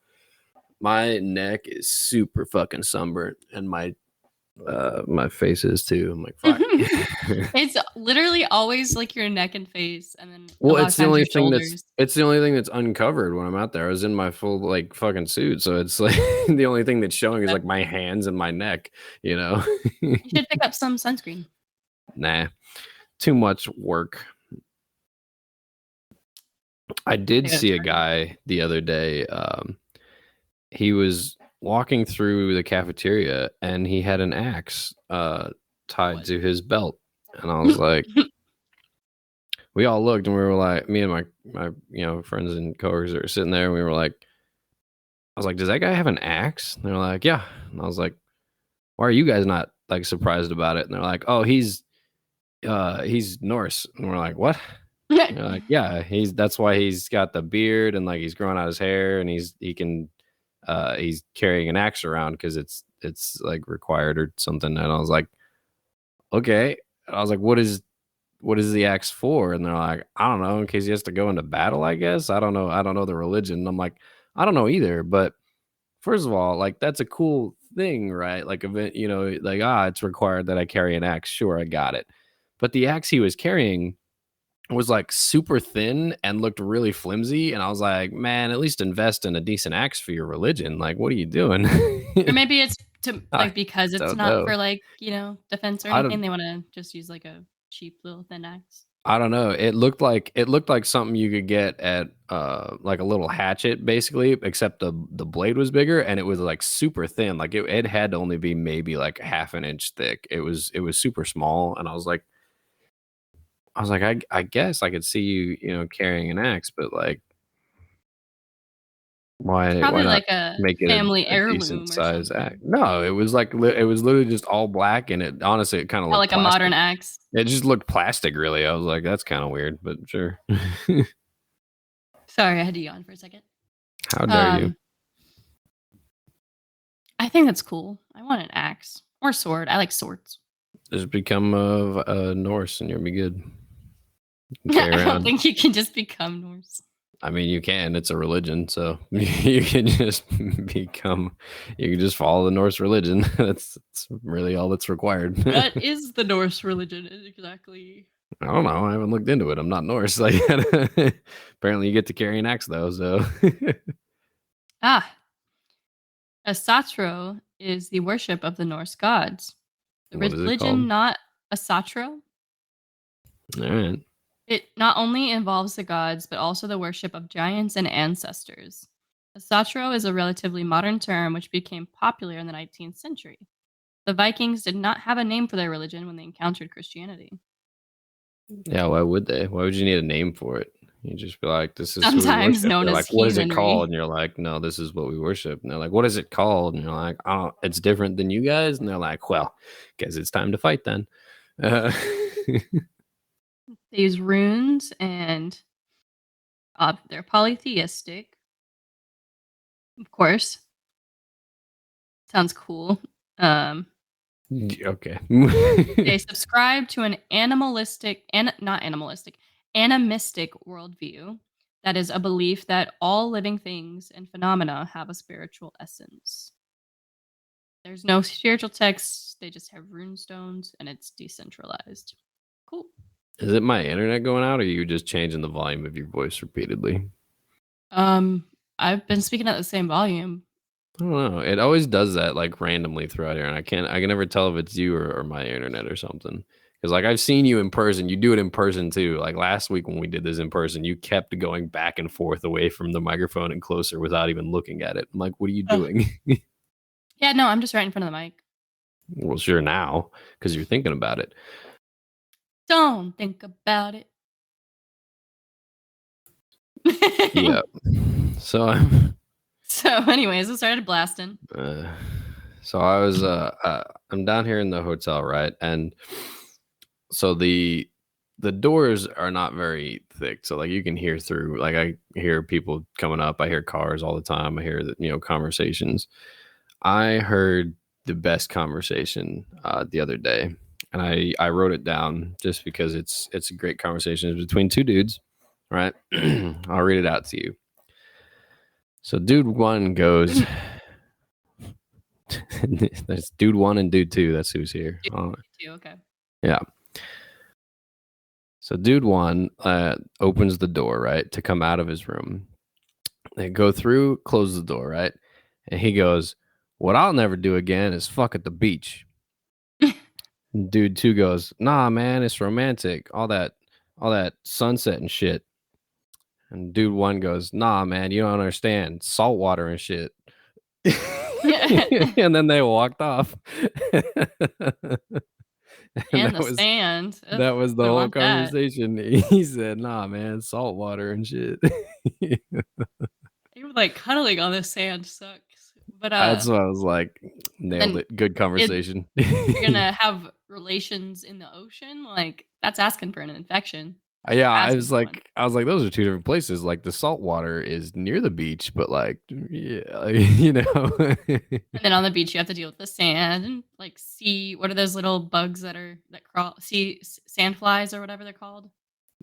B: My neck is super fucking sunburnt, and my face is too. I'm like, fuck.
A: It's literally always, like, your neck and face, and then a
B: Well,
A: lot of times your shoulders.
B: it's the only thing that's uncovered when I'm out there. I was in my full like fucking suit, so it's like the only thing that's showing is like my
A: Definitely.
B: hands and my neck, you know.
A: You should pick up some sunscreen.
B: Nah, too much work. I did
A: I gotta
B: see a
A: try.
B: guy the other day. He was walking through the cafeteria and he had an axe tied
A: What?
B: to his belt, and I was like, we all looked and we were like, me and my friends and coworkers are sitting there, and we were like, I was like, does that guy have an axe? And they're like, yeah. And I was like, why are you guys not like surprised about it? And they're like, oh, he's Norse. And we're like, what? And they're like, yeah, that's why he's got the beard and like he's growing out his hair, and he's carrying an axe around because it's like required or something. And I was like, okay. And I was like, what is the axe for? And they're like, I don't know, in case he has to go into battle, I guess. I don't know the religion. And I'm like, I don't know either. But first of all, like that's a cool thing, right? Like event, like it's required that I carry an axe. Sure, I got it. But the axe he was carrying was like super thin and looked really flimsy. And I was like, man, at least invest in a decent axe for your religion. Like, what are you doing?
A: Or maybe it's to
B: I
A: like because it's
B: don't
A: not
B: know.
A: for like, defense or
B: I don't
A: anything, they wanna just use like a cheap little thin axe.
B: I don't know. It looked like something you could get at like a little hatchet basically, except the blade was bigger and it was like super thin. Like it had to only be maybe like half an inch thick. It was super small and I was like, I guess I could see you, carrying an axe, but like
A: It's
B: why
A: probably
B: not
A: like a
B: make it
A: family
B: a decent
A: heirloom or
B: size axe?
A: something.
B: No, it was like it was literally just all black and it honestly it kind of
A: Oh,
B: looked
A: like a modern
B: plastic.
A: axe.
B: It just looked plastic really. I was like, that's kind of weird, but sure.
A: Sorry, I had to yawn for a second.
B: How dare you?
A: Um, I think that's cool. I want an axe or sword. I like swords.
B: Just become a Norse and you'll be good. You can carry
A: I don't
B: around.
A: think you can just become Norse.
B: I mean, you can. It's a religion, so you can just become. You can just follow the Norse religion. That's really all that's required.
A: What is the Norse religion exactly?
B: I don't know. I haven't looked into it. I'm not Norse. Like, apparently, you get to carry an axe though. So,
A: Ah, a satro is the worship of the Norse gods. The
B: what is it called?
A: religion, not a satro.
B: All right.
A: It not only involves the gods, but also the worship of giants and ancestors. A satro is a relatively modern term which became popular in the 19th century. The Vikings did not have a name for their religion when they encountered Christianity.
B: Yeah. Why would they? Why would you need a name for it? You just be like, "This is who we
A: Sometimes
B: worship."
A: known
B: They're
A: as
B: like, "What is it called?"
A: heathenry.
B: And you're like, "No, this is what we worship." And they're like, "What is it called?" And you're like, "Oh, it's different than you guys." And they're like, "Well, guess it's time to fight then." Uh,
A: They use runes and they're polytheistic, of course. Sounds cool. Um,
B: okay.
A: they subscribe to an not animalistic, animistic worldview. That is a belief that all living things and phenomena have a spiritual essence. There's no spiritual texts, they just have rune stones and it's decentralized. Cool.
B: Is it my internet going out, or are you just changing the volume of your voice repeatedly?
A: Um, I've been speaking at the same volume.
B: I don't know. It always does that like randomly throughout here, and I can never tell if it's you or my internet or something. Because like I've seen you in person, you do it in person too. Like last week when we did this in person, you kept going back and forth away from the microphone and closer without even looking at it. I'm like, what are you
A: Oh,
B: doing?
A: yeah, no, I'm just right in front of the mic.
B: Well, sure now because you're thinking about it.
A: Don't think about it.
B: Yeah. So I'm
A: So, anyways, I started blasting.
B: uh, so I was I'm down here in the hotel, right? And so the doors are not very thick, so like you can hear through. Like I hear people coming up, I hear cars all the time, I hear conversations. I heard the best conversation the other day, and I wrote it down just because it's a great conversation. It's between two dudes, right? I'll read it out to you. So dude one goes, there's dude one and dude two. That's who's here.
A: Too, okay.
B: Yeah. So dude one opens the door, right, to come out of his room. They go through, close the door, right? And he goes, "What I'll never do again is fuck at the beach." And dude two goes, "Nah, man, it's romantic. All that sunset and shit." And dude one goes, "Nah, man, you don't understand. Salt water and shit." And then they walked off. And
A: And the sand. Ugh,
B: that was the
A: wouldn't
B: whole
A: want that.
B: conversation. He said, "Nah, man, salt water and shit."
A: Even, like, cuddling on the sand sucks. But,
B: That's what I was like, nailed
A: then
B: it. Good
A: it
B: conversation.
A: you're gonna have relations in the ocean, like, that's asking for an infection.
B: Yeah,
A: Asking for one.
B: I was like, those are two different places. Like the salt water is near the beach, but like, yeah, you know,
A: And then on the beach, you have to deal with the sand and like sea. What are those little bugs that crawl? Sand flies or whatever they're called.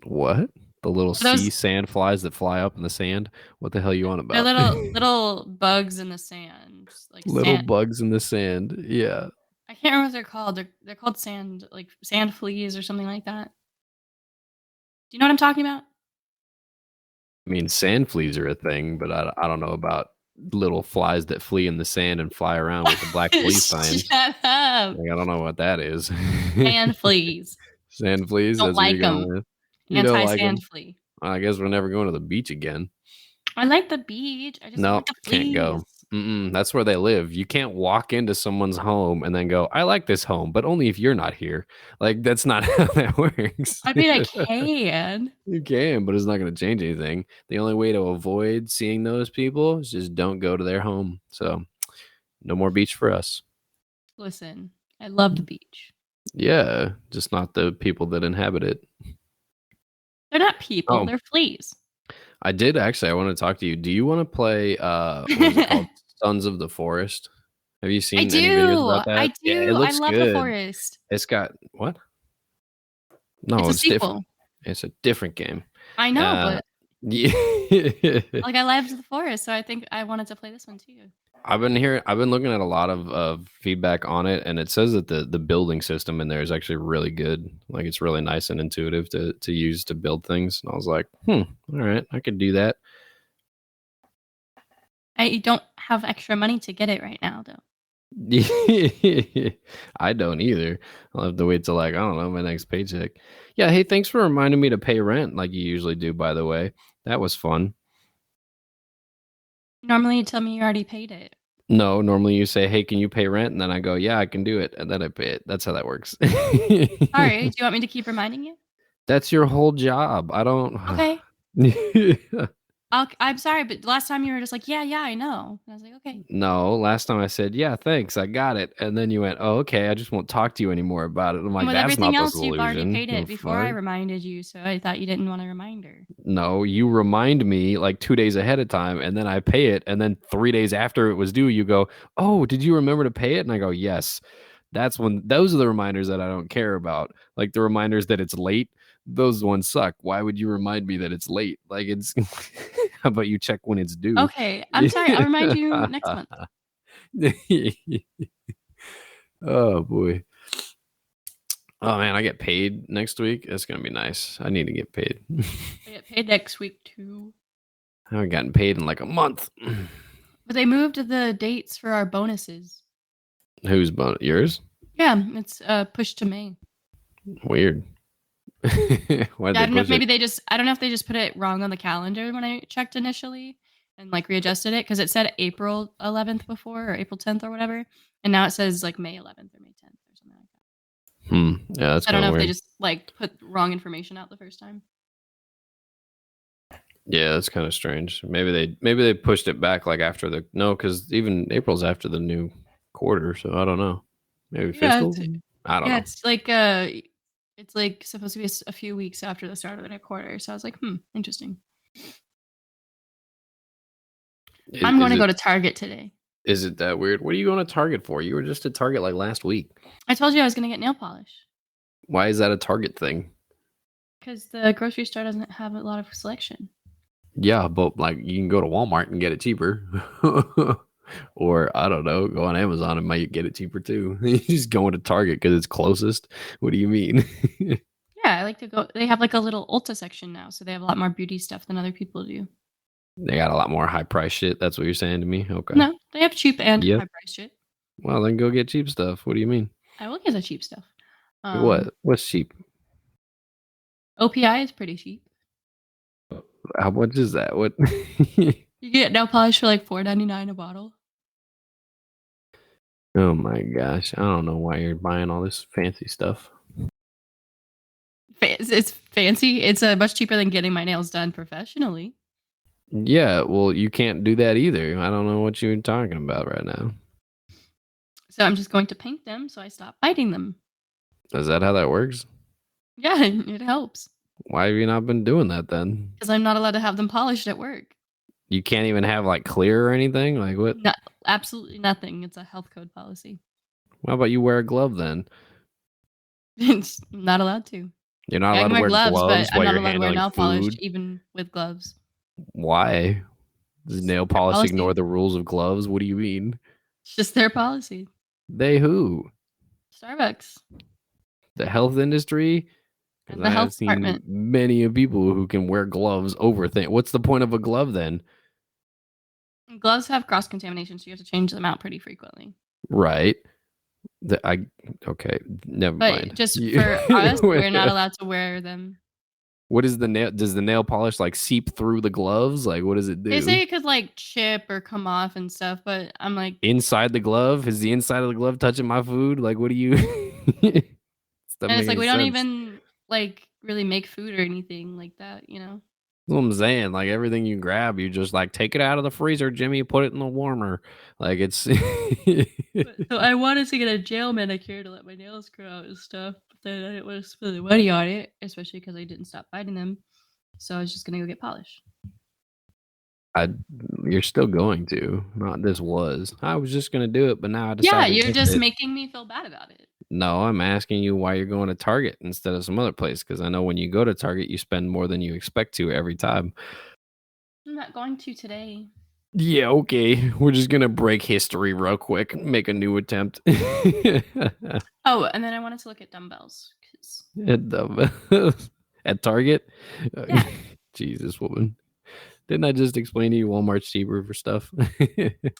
B: what? The little
A: What are
B: sea
A: those?
B: sand flies that fly up in the sand? What the hell you on
A: They're
B: about?
A: little bugs in the sand, like
B: Little
A: sand.
B: bugs in the sand. Yeah.
A: I can't remember what they're called. They're called sand, like sand fleas or something like that. Do you know what I'm talking about?
B: I mean, sand fleas are a thing, but I don't know about little flies that flee in the sand and fly around with a black police sign.
A: Shut up.
B: Like, I don't know what that is.
A: Sand fleas.
B: Sand fleas,
A: Don't
B: that's what you're
A: like
B: going
A: them.
B: with. You don't
A: Anti
B: like
A: sand
B: them?
A: flea.
B: I guess we're never going to the beach again.
A: I like the beach. I just don't
B: No,
A: like the
B: can't go.
A: fleas.
B: That's where they live. You can't walk into someone's home and then go, "I like this home," but only if you're not here. Like that's not how that works.
A: I mean, I can.
B: You can, but it's not going to change anything. The only way to avoid seeing those people is just don't go to their home. So, no more beach for us.
A: Listen, I love the beach.
B: Yeah, just not the people that inhabit it.
A: They're not people,
B: Oh,
A: they're fleas.
B: I did actually. I want to talk to you. Do you want to play what is it called? Sons of the Forest? Have you
A: I
B: seen any videos
A: do.
B: about
A: I
B: that? Yeah, it
A: do. I
B: looks
A: love the
B: good.
A: forest.
B: It's got what?
A: It's
B: No,
A: a
B: it's different.
A: sequel.
B: It's a different game.
A: I know,
B: Uh,
A: but
B: yeah.
A: like I loved the forest, so I think I wanted to play this one too.
B: I've been looking at a lot of feedback on it, and it says that the building system in there is actually really good. Like it's really nice and intuitive to use to build things. And I was like, all right, I could do that.
A: I don't have extra money to get it right now though.
B: I don't either. I'll have to wait till like I don't know my next paycheck. Yeah, hey, thanks for reminding me to pay rent like you usually do. By the way, that was fun.
A: Normally you tell me you already paid it.
B: No, normally you say, "Hey, can you pay rent?" And then I go, "Yeah, I can do it," and then I pay it. That's how that works.
A: Sorry, do you want me to keep reminding you?
B: That's your whole job. I don't.
A: Okay. I'm sorry, but last time you were just like, "Yeah, yeah, I know." And I was like, "Okay."
B: No, last time I said, "Yeah, thanks, I got it," and then you went, "Oh, okay, I just won't talk to you anymore about it." I'm
A: And
B: like,
A: with
B: "That's
A: everything
B: not the
A: else, you've already
B: solution."
A: paid
B: The
A: it before I
B: fuck?
A: reminded you, so I thought you didn't want a reminder.
B: No, you remind me like 2 days ahead of time, and then I pay it, and then 3 days after it was due, you go, "Oh, did you remember to pay it?" And I go, "Yes." That's when those are the reminders that I don't care about. Like the reminders that it's late, those ones suck. Why would you remind me that it's late? Like it's how about you check when it's due?
A: Okay, I'm sorry. I'll remind you next month.
B: Oh boy. Oh man, I get paid next week. That's gonna be nice. I need to get paid.
A: I get paid next week too.
B: I haven't gotten paid in like a month.
A: But they moved the dates for our bonuses.
B: Who's yours?
A: Yeah, it's pushed to May.
B: Weird. Why'd
A: Yeah, I
B: they
A: don't know if
B: push it?
A: maybe I don't know if they just put it wrong on the calendar when I checked initially and like readjusted it because it said April 11th before or April 10th or whatever, and now it says like May 11th or May 10th or something like that.
B: Yeah, that's
A: I don't
B: kind
A: know
B: of
A: if they
B: weird.
A: just like put wrong information out the first time.
B: Yeah, that's kind of strange. Maybe they pushed it back like after the no, because even April's after the new quarter, so I don't know. Maybe
A: Yeah,
B: fiscal? I don't
A: yeah,
B: know.
A: it's like supposed to be a few weeks after the start of the next quarter. So I was like, interesting. I'm going
B: Is
A: to
B: it
A: go to Target today.
B: is it that weird? What are you going to Target for? You were just at Target like last week.
A: I told you I was going to get nail polish
B: Why is that a Target thing?
A: because the grocery store doesn't have a lot of selection.
B: Yeah, but like you can go to Walmart and get it cheaper. Or I don't know, go on Amazon and might get it cheaper too. You just going to Target because it's closest. What do you mean?
A: Yeah, I like to go. They have like a little Ulta section now, so they have a lot more beauty stuff than other people do.
B: They got a lot more high price shit. That's what you're saying to me? Okay.
A: No, they have cheap and
B: Yep.
A: high price shit.
B: Well, then go get cheap stuff. What do you mean?
A: I will get the cheap stuff.
B: What? What's cheap?
A: OPI is pretty cheap.
B: How much is that? What?
A: You get nail polish for like $4.99 a bottle.
B: Oh my gosh. I don't know why you're buying all this fancy stuff.
A: It's fancy. It's much cheaper than getting my nails done professionally.
B: Yeah, well, you can't do that either. I don't know what you're talking about right now.
A: So I'm just going to paint them so I stop biting them.
B: Is that how that works?
A: Yeah, it helps.
B: Why have you not been doing that then?
A: because I'm not allowed to have them polished at work.
B: You can't even have like clear or anything? Like what?
A: No, absolutely nothing. It's a health code policy.
B: How about you wear a glove then?
A: It's not allowed to.
B: You're not
A: Yeah, I
B: allowed
A: can
B: to
A: wear
B: wear
A: gloves, but
B: gloves
A: I'm
B: while
A: not
B: you're
A: allowed to wear
B: handling
A: nail polish
B: food.
A: even with gloves.
B: Why? Does
A: It's
B: nail
A: their
B: polish ignore
A: policy.
B: the rules of gloves? What do you mean?
A: It's just their policy.
B: They who?
A: Starbucks
B: The health industry? Because
A: and the
B: I have
A: health
B: seen
A: department.
B: many of people who can wear gloves over things. What's the point of a glove then?
A: Gloves have cross contamination, so you have to change them out pretty frequently.
B: Right. I okay. Never
A: But
B: mind.
A: just for us, we're not allowed to wear them.
B: What is the nail? Does the nail polish like seep through the gloves? Like, what does it
A: They
B: do?
A: say it could like chip or come off and stuff, but I'm like,
B: Inside the glove? Is the inside of the glove touching my food? Like, what do you? It doesn't
A: and
B: make
A: it's like
B: any
A: we don't
B: sense.
A: even like really make food or anything like that, you know?
B: That's what I'm saying. Like everything you grab, you just like take it out of the freezer, Jimmy. Put it in the warmer. Like it's.
A: But so I wanted to get a gel manicure to let my nails grow out and stuff, but then I didn't want to spend the money on it, especially because I didn't stop biting them. So I was just gonna go get polish.
B: I, you're still going to. Not this was. I was just gonna do it, but now I
A: Yeah,
B: decided
A: you're
B: against
A: just
B: it.
A: making me feel bad about it.
B: No, I'm asking you why you're going to Target instead of some other place because I know when you go to Target, you spend more than you expect to every time.
A: I'm not going to today.
B: Yeah, okay. We're just gonna break history real quick, make a new attempt.
A: Oh, and then I wanted to look at dumbbells because
B: at, at Target.
A: yeah,
B: Jesus, woman. Didn't I just explain to you Walmart's cheaper for stuff?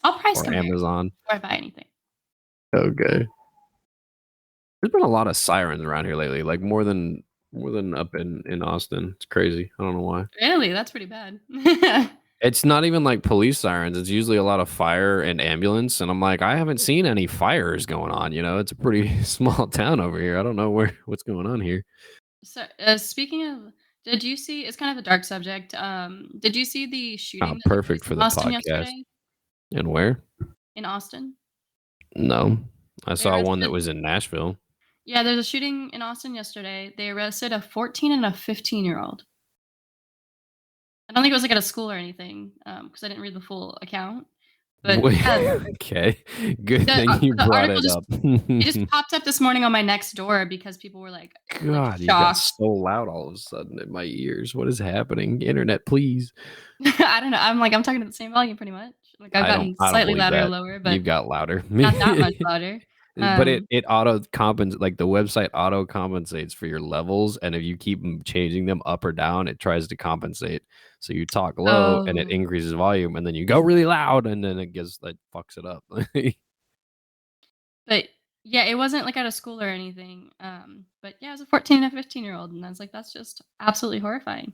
A: I'll price
B: Or
A: compare
B: Amazon?
A: before I buy anything.
B: Okay. There's been a lot of sirens around here lately, like more than up in Austin. It's crazy. I don't know why.
A: Really, that's pretty bad.
B: It's not even like police sirens. It's usually a lot of fire and ambulance. And I'm like, I haven't seen any fires going on. You know, it's a pretty small town over here. I don't know what's going on here.
A: So, speaking of, did you see? It's kind of a dark subject. Did you see the
B: Oh,
A: shooting that took place
B: perfect for
A: in
B: the
A: Austin
B: podcast.
A: yesterday?
B: And where?
A: In Austin,
B: No, I
A: they
B: saw one that
A: arrested.
B: was in Nashville.
A: Yeah, there's a shooting in Austin yesterday. They arrested a 14 and a 15-year-old. I don't think it was like at a school or anything, because I didn't read the full account. But yeah,
B: Okay, good
A: the
B: thing you
A: the
B: brought
A: article
B: it
A: just
B: up.
A: it just popped up this morning on my next door because people were like
B: God, you got
A: shocked.
B: so loud all of a sudden in my ears. What is happening? Internet, please.
A: I don't know. I'm like I'm talking at the same volume pretty much. Like I've gotten
B: I don't
A: slightly
B: believe
A: louder or
B: that.
A: lower, but
B: You've got louder.
A: not that much louder.
B: But it
A: Um,
B: it auto compensates, like the website auto compensates for your levels, and if you keep changing them up or down, it tries to compensate. So you talk low and it
A: oh,
B: increases volume, and then you go really loud, and then it gets like fucks it up.
A: but yeah, it wasn't like at a school or anything. But yeah, it was a 14 and a 15-year-old, and I was like, that's just absolutely horrifying.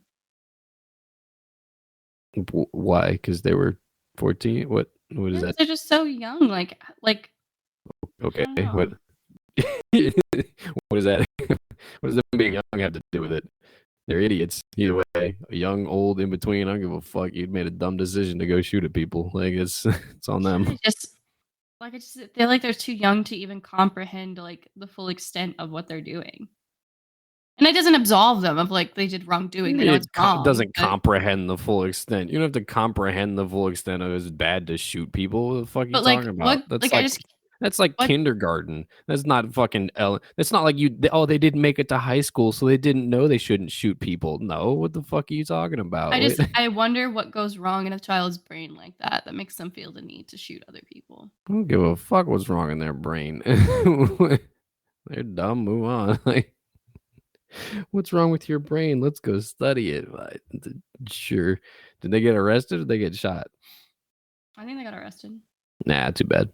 B: Why? Because they were 14. What
A: Yeah,
B: is
A: 'cause
B: that?
A: they're just so young. Like I
B: Okay,
A: don't
B: what?
A: know.
B: What is that? What does them being young have to do with it? They're idiots. Either way, young, old, in between. I don't give a fuck. You'd made a dumb decision to go shoot at people. Like it's it's on
A: Yeah,
B: them.
A: I just like I just feel like they're too young to even comprehend like the full extent of what they're doing. And it doesn't absolve them of like they did
B: What do
A: wrongdoing.
B: you
A: They
B: mean
A: know
B: it
A: it's wrong,
B: doesn't
A: but
B: comprehend the full extent? You don't have to comprehend the full extent of it's bad to shoot people. What the fuck are you
A: like
B: talking
A: what
B: about? That's
A: like I
B: like
A: just what
B: kindergarten. That's not fucking. It's not like oh, they didn't make it to high school, so they didn't know they shouldn't shoot people. No, what the fuck are you talking about? Wait,
A: I wonder what goes wrong in a child's brain like that that makes them feel the need to shoot other people.
B: I don't give a fuck what's wrong in their brain. They're dumb. Move on. Like, what's wrong with your brain? Let's go study it. Sure. Did they get arrested or did they get shot?
A: I think they got arrested.
B: Nah, too bad.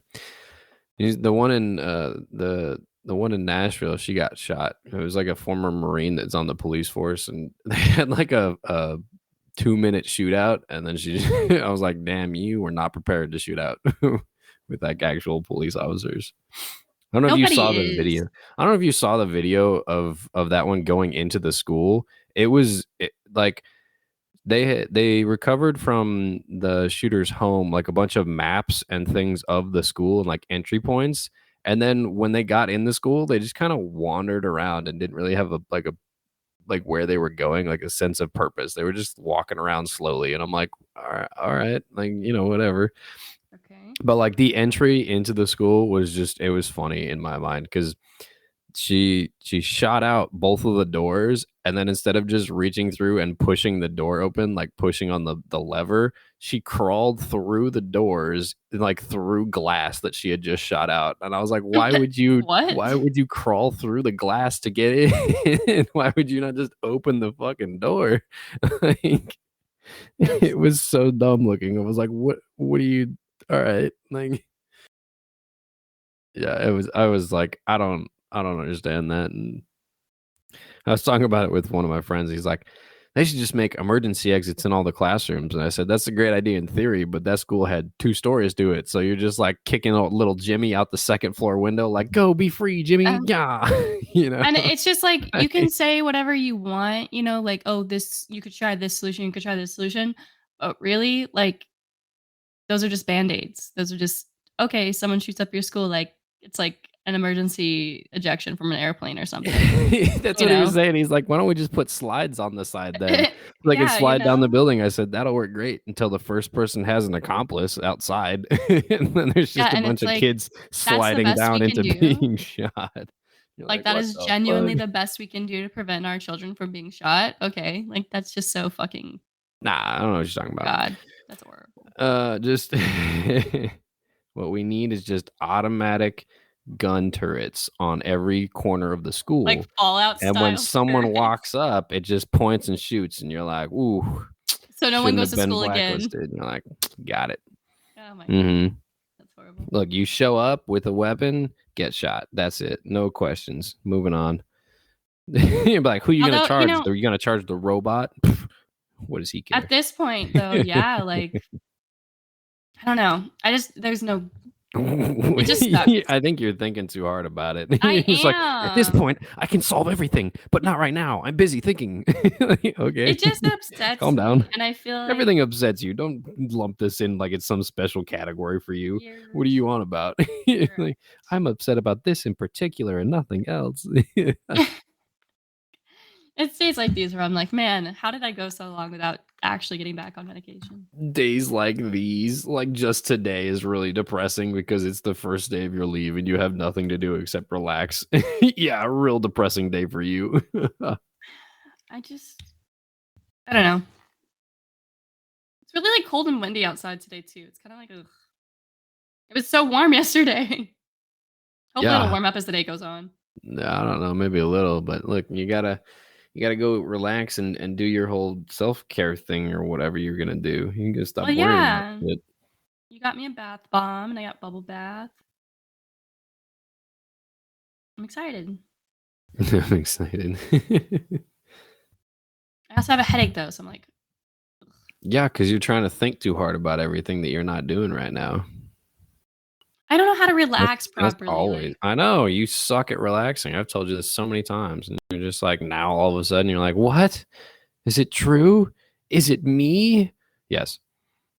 B: The one in the one in Nashville, she got shot. It was like a former Marine that's on the police force, and they had like a 2-minute shootout, and then she, I was like, "Damn, you were not prepared to shoot out with like actual police officers." I don't know if you
A: Nobody
B: saw the
A: is.
B: video. I don't know if you saw the video of that one going into the school. It was like they recovered from the shooter's home like a bunch of maps and things of the school and like entry points. And then when they got in the school, they just kind of wandered around and didn't really have a like where they were going, like a sense of purpose. They were just walking around slowly, and I'm like, all right, like whatever.
A: Okay.
B: But like the entry into the school was just it was funny in my mind because she shot out both of the doors, and then instead of just reaching through and pushing the door open, like pushing on the lever, she crawled through the doors, like through glass that she had just shot out. And I was like,
A: What?
B: why would you crawl through the glass to get in? Why would you not just open the fucking door? Like,
A: That's
B: it was so dumb looking. I was like, what are you, all right, like, yeah, it was. I was like, I don't understand that. And I was talking about it with one of my friends. He's like, they should just make emergency exits in all the classrooms. And I said, that's a great idea in theory, but that school had 2 stories to it. So you're just like kicking a little Jimmy out the second floor window, like, go be free, Jimmy.
A: um,
B: Yeah. you know,
A: and it's just like you can say whatever you want, like, oh, this you could try this solution, you could try this solution. But really, like those are just band-aids. Those are just okay, someone shoots up your school, like it's like an emergency ejection from an airplane or something,
B: That's
A: you
B: what he was
A: know?
B: saying. He's like, why don't we just put slides on the side then? So they can
A: Yeah,
B: slide down the building. I said, that'll work great until the first person has an accomplice outside. And then there's
A: Yeah,
B: just a
A: and
B: bunch
A: it's
B: of
A: like
B: kids
A: that's the
B: sliding
A: best
B: down
A: we can
B: into
A: do.
B: being shot. You're
A: Like
B: like,
A: that
B: what
A: is
B: the
A: genuinely
B: fuck?
A: the best we can do to prevent our children from being shot. Okay, like that's just so fucking
B: Nah, I don't know what you're talking about.
A: God. That's horrible.
B: Just what we need is just automatic gun turrets on every corner of the
A: Like
B: school.
A: Fallout
B: And when
A: style
B: someone
A: turrets.
B: walks up, it just points and shoots, and you're like, ooh,
A: So no one
B: shouldn't
A: goes
B: have
A: to
B: been
A: school again.
B: blacklisted. And you're like, got it.
A: Oh my god.
B: Hmm.
A: That's horrible.
B: Look, you show up with a weapon, get shot. That's it. No questions. Moving on. You'd be like, who are you going to
A: Although,
B: charge? Are you going to charge the robot? What does he
A: at
B: care?
A: this point though, yeah, like I don't know. I just there's no it just sucks.
B: I think you're thinking too hard about it.
A: I
B: It's like, at this
A: am.
B: point, I can solve everything, but not right now. I'm busy thinking. Like, okay,
A: It just upsets
B: calm
A: me
B: down.
A: and I feel like
B: Everything upsets you. Don't lump this in like it's some special category for you.
A: you're
B: What are you on about? Like, I'm upset about this in particular and nothing else.
A: right. It's days like these where I'm like, man, how did I go so long without actually getting back on medication?
B: Days like these, like just today, is really depressing because it's the first day of your leave and you have nothing to do except relax. Yeah, a real depressing day for you.
A: I just I don't know. It's really like cold and windy outside today too. It's kind of like ugh. It was so warm yesterday. Hopefully it'll
B: Yeah,
A: warm up as the day goes on.
B: I don't know, maybe a little, but look, you gotta go relax and do your whole self-care thing or whatever you're gonna do. You can stop
A: Well,
B: worrying about
A: yeah.
B: it.
A: You got me a bath bomb and I got bubble bath. I'm excited.
B: I'm excited.
A: I also have a headache though, so I'm like, ugh.
B: Yeah, because you're trying to think too hard about everything that you're not doing right now.
A: I don't know how to
B: That's
A: relax
B: that's
A: properly.
B: always.
A: Like,
B: I know you suck at relaxing. I've told you this so many times, and you're just like now all of a sudden you're like, "What? Is it true? Is it me?" Yes,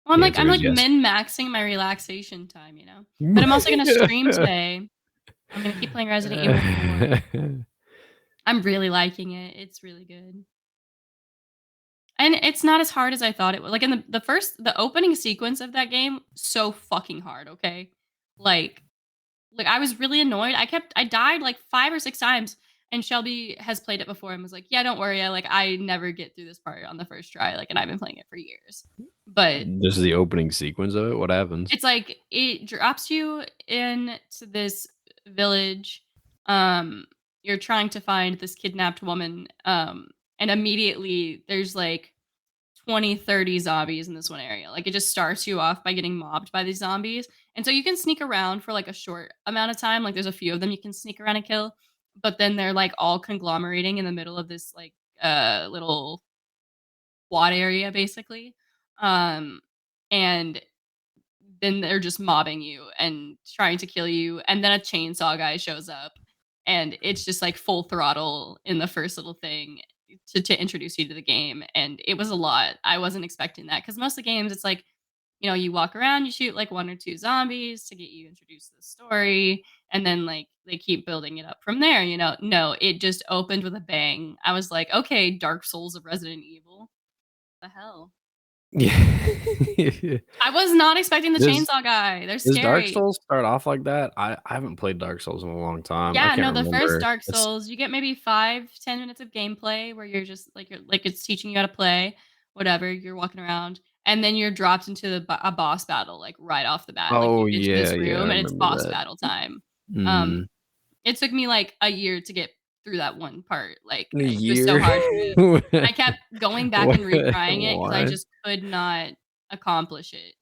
A: well,
B: the answer
A: I'm
B: is
A: like
B: yes.
A: min maxing my relaxation time, you know. But I'm also gonna stream today. I'm gonna keep playing Resident Evil 4. I'm really liking it. It's really good. And it's not as hard as I thought it was. Like in the opening sequence of that game, so fucking hard, okay? Like I was really annoyed. I died like 5 or 6 times and Shelby has played it before and was like, "Yeah, don't worry. I never get through this part on the first try." Like and I've been playing it for years. But
B: This is the opening sequence of it. What happens?
A: it's like it drops you into this village. Um you're trying to find this kidnapped woman and immediately there's like 20, 30 zombies in this one area. Like it just starts you off by getting mobbed by these zombies. And so you can sneak around for like a short amount of time. Like there's a few of them you can sneak around and kill, but then they're like all conglomerating in the middle of this like little quad area basically. Um and then they're just mobbing you and trying to kill you. And then a chainsaw guy shows up and it's just like full throttle in the first little thing to introduce you to the game. And it was a lot. I wasn't expecting that because most of the games, it's like you walk around, you shoot like one or two zombies to get you introduced to the story, and then like they keep building it up from there. No, it just opened with a bang. I was like, okay, Dark Souls of Resident Evil. The hell?
B: Yeah.
A: I was not expecting the
B: Does
A: chainsaw guy. They're
B: does Dark
A: scary.
B: Souls start off like that? I haven't played Dark Souls in a long time. I
A: Yeah,
B: can't
A: no, the first
B: remember.
A: Dark
B: It's
A: Souls, you get maybe 5-10 minutes of gameplay where you're like it's teaching you how to play, whatever, you're walking around, and then you're dropped into a boss battle, like, right off the bat, like,
B: oh,
A: you enter
B: yeah,
A: this
B: yeah, I
A: room and it's
B: remember
A: boss
B: that.
A: battle time. Um,
B: Mhm.
A: it took me, like, a year to get through that one part, like,
B: A
A: it was so
B: year?
A: hard for me. I kept going back
B: What?
A: and retrying it because I
B: What?
A: just could not accomplish it.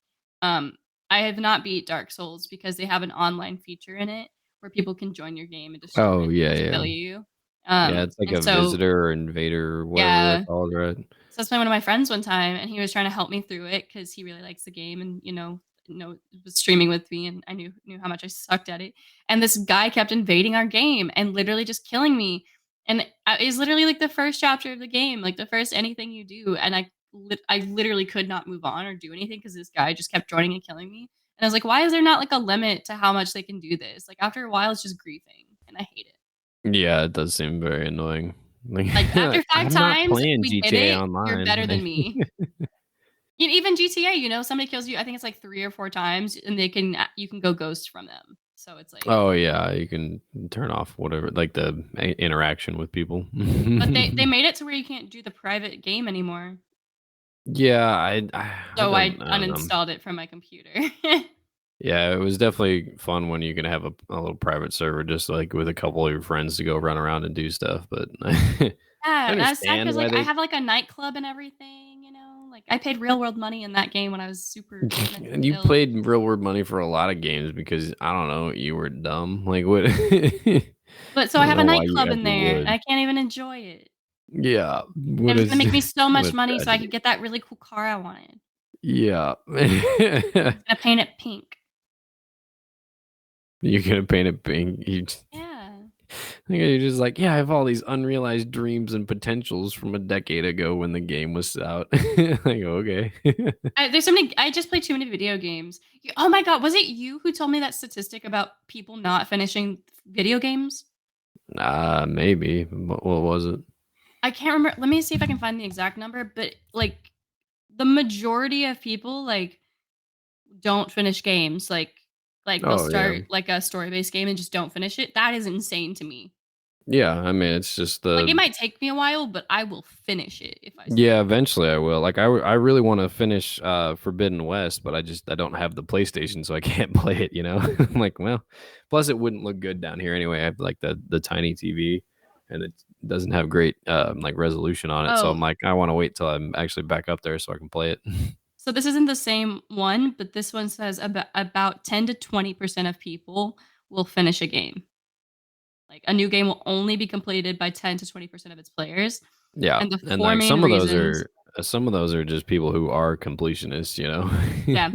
A: Um, I have not beat Dark Souls because they have an online feature in it where people can join your game and destroy
B: Oh,
A: it
B: yeah,
A: to
B: yeah.
A: kill you.
B: Yeah, it's like
A: And
B: a
A: so
B: visitor or invader or whatever they're
A: yeah.
B: called, right?
A: So I was playing one of my friends one time, and he was trying to help me through it because he really likes the game, and was streaming with me, and I knew how much I sucked at it. And this guy kept invading our game and literally just killing me. And it's literally like the first chapter of the game, like the first anything you do, and I literally could not move on or do anything because this guy just kept joining and killing me. And I was like, why is there not like a limit to how much they can do this? Like after a while, it's just griefing, and I hate it.
B: Yeah, it does seem very annoying. Like,
A: Like after five
B: I'm not
A: times
B: playing
A: we did
B: GTA
A: it, you're
B: Online.
A: better than
B: Like
A: me. Even GTA, somebody kills you, I think it's like 3 or 4 times, and you can go ghost from them. So it's like
B: oh, yeah, you can turn off whatever like, the interaction with people.
A: but they made it to where you can't do the private game anymore.
B: Yeah, I
A: So I
B: don't know.
A: uninstalled it from my computer.
B: Yeah, it was definitely fun when you can have a little private server just, like, with a couple of your friends to go run around and do stuff, but I
A: Yeah, and I was sad
B: understand
A: because
B: why
A: like, I
B: they
A: have, like, a nightclub and everything. Like, I paid real world money in that game when I was super mentally
B: you
A: ill.
B: played real world money for a lot of games because, I don't know, you were dumb, like, what I
A: But so I
B: don't
A: have a
B: know why you
A: nightclub in
B: ever
A: there, and
B: would.
A: I can't even enjoy it.
B: Yeah,
A: It
B: what
A: was gonna
B: is
A: make me so
B: what
A: much
B: a
A: money so I could
B: tragedy.
A: get that really cool car I wanted.
B: Yeah.
A: I was gonna paint it pink.
B: You're gonna paint it pink.
A: Yeah.
B: You're just like, "Yeah, I have all these unrealized dreams and potentials from a decade ago when the game was out." Like, "Okay."
A: I just play too many video games. Oh my god, was it you who told me that statistic about people not finishing video games?
B: Maybe. What was it?
A: I can't remember. Let me see if I can find the exact number, but like the majority of people like don't finish games. Like they'll
B: Oh, yeah.
A: start like a story-based game and just don't finish it. That is insane to me.
B: Yeah, I mean, it's just
A: Like it
B: the
A: might take me a while, but I will finish it if I start.
B: yeah, eventually I will. Like, I really wanna finish, Forbidden West, but I don't have the PlayStation, so I can't play it, you know? I'm like, "Well" plus it wouldn't look good down here anyway. I have, like, the tiny TV, and it doesn't have great, like, resolution on it, so I'm
A: Oh,
B: like, I wanna wait till I'm actually back up there so I can play it.
A: so this isn't the same one, but this one says about 10 to 20% of people will finish a game. Like a new game will only be completed by 10 to 20% of its players.
B: Yeah,
A: And the
B: and,
A: 4
B: like,
A: main reasons
B: some of those are just people who are completionists, you know?
A: yeah.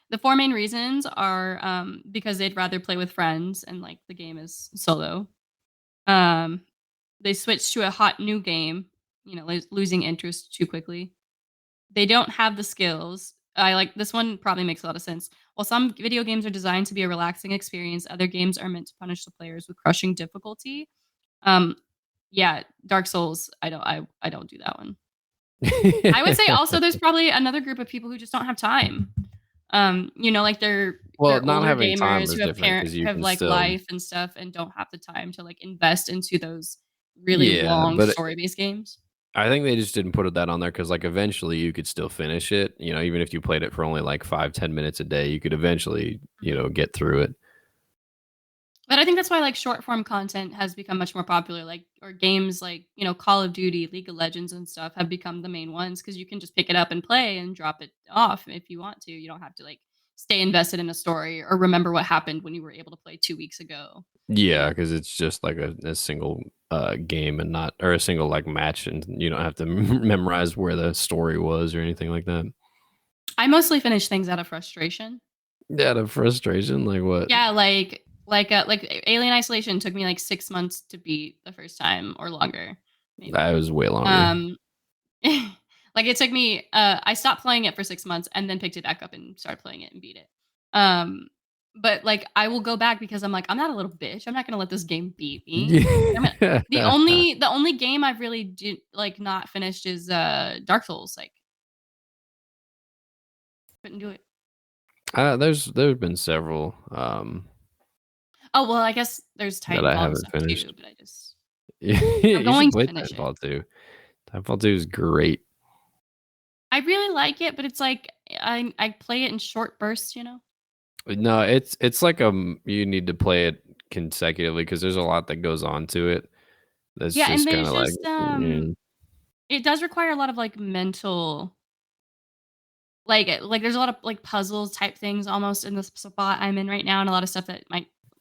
A: The 4 main reasons are because they'd rather play with friends and like the game is solo. Um they switch to a hot new game, losing interest too quickly. They don't have the skills. I like this one probably makes a lot of sense. While some video games are designed to be a relaxing experience, other games are meant to punish the players with crushing difficulty. Um, yeah, Dark Souls, I don't do that one. I would say also there's probably another group of people who just don't have time. Like
B: Well,
A: they're
B: not
A: older
B: having
A: gamers
B: time is
A: who have
B: different
A: parent
B: because
A: who
B: you
A: have
B: can
A: like
B: still
A: life and stuff and don't have the time to like invest into those really
B: yeah,
A: long
B: but
A: story-based games.
B: I think they just didn't put that on there because, like, eventually you could still finish it, even if you played it for only, like, 5-10 minutes a day, you could eventually, get through it.
A: But I think that's why like short form content has become much more popular. Like or games like, Call of Duty, League of Legends and stuff have become the main ones because you can just pick it up and play and drop it off if you want to. You don't have to like stay invested in a story or remember what happened when you were able to play 2 weeks ago. You
B: Yeah,
A: know.
B: because it's just like a single, game and not or a single, like, match, and you don't have to memorize where the story was or anything like that.
A: I mostly finish things out of frustration.
B: Yeah, the frustration, like what?
A: Yeah, like Alien Isolation took me like 6 months to beat the first time or longer,
B: That
A: maybe.
B: was way longer.
A: Um Like, it took me, I stopped playing it for 6 months and then picked it back up and started playing it and beat it. Um, but, like, I will go back because I'm like, "I'm not a little bitch. I'm not gonna let this game beat me." I'm gonna the only game I've really like, not finished is, Dark Souls, like, couldn't do it.
B: There's been several
A: Oh, well, I guess there's
B: that I
A: Titanfall and
B: haven't
A: stuff too,
B: finished.
A: but I'm
B: You should
A: going to
B: play
A: finish it.
B: Titanfall 2. Titanfall 2 is great.
A: I really like it, but it's like I play it in short bursts, you know?
B: No, it's like, you need to play it consecutively because there's a lot that goes on to it. That's
A: Yeah, and
B: just
A: there's
B: kinda like,
A: just,
B: mm.
A: it does require a lot of, like, mental like, there's a lot of, like, puzzles type things almost in the spot I'm in right now, and a lot of stuff that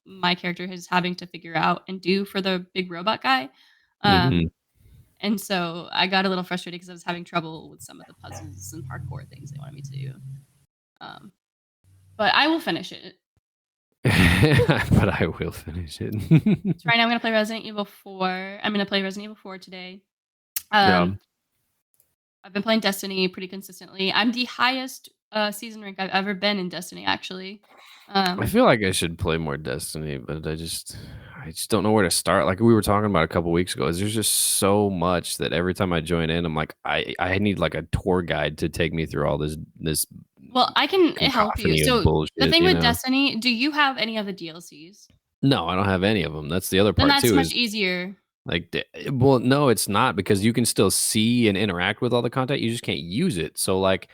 A: my character is having to figure out and do for the big robot guy.
B: Mhm.
A: Um, and so I got a little frustrated because I was having trouble with some of the puzzles and parkour things they wanted me to do. Um, but I will finish it.
B: But I will finish it.
A: So right now I'm gonna play Resident Evil 4. I'm gonna play Resident Evil 4 today.
B: Yeah.
A: Um, I've been playing Destiny pretty consistently. I'm the highest, season rank I've ever been in Destiny, actually.
B: I
A: Um,
B: feel like I should play more Destiny, but I just don't know where to start. Like we were talking about a couple weeks ago, is there's just so much that every time I join in, I'm like, I need like a tour guide to take me through all this
A: well, I can help you.
B: cacophony of
A: So the
B: bullshit,
A: thing
B: you
A: with
B: know?
A: Destiny, do you have any of the DLCs?
B: No, I don't have any of them. That's the other
A: Then
B: part
A: that's
B: too
A: much
B: is
A: easier.
B: like, well, no, it's not because you can still see and interact with all the content. You just can't use it. So like,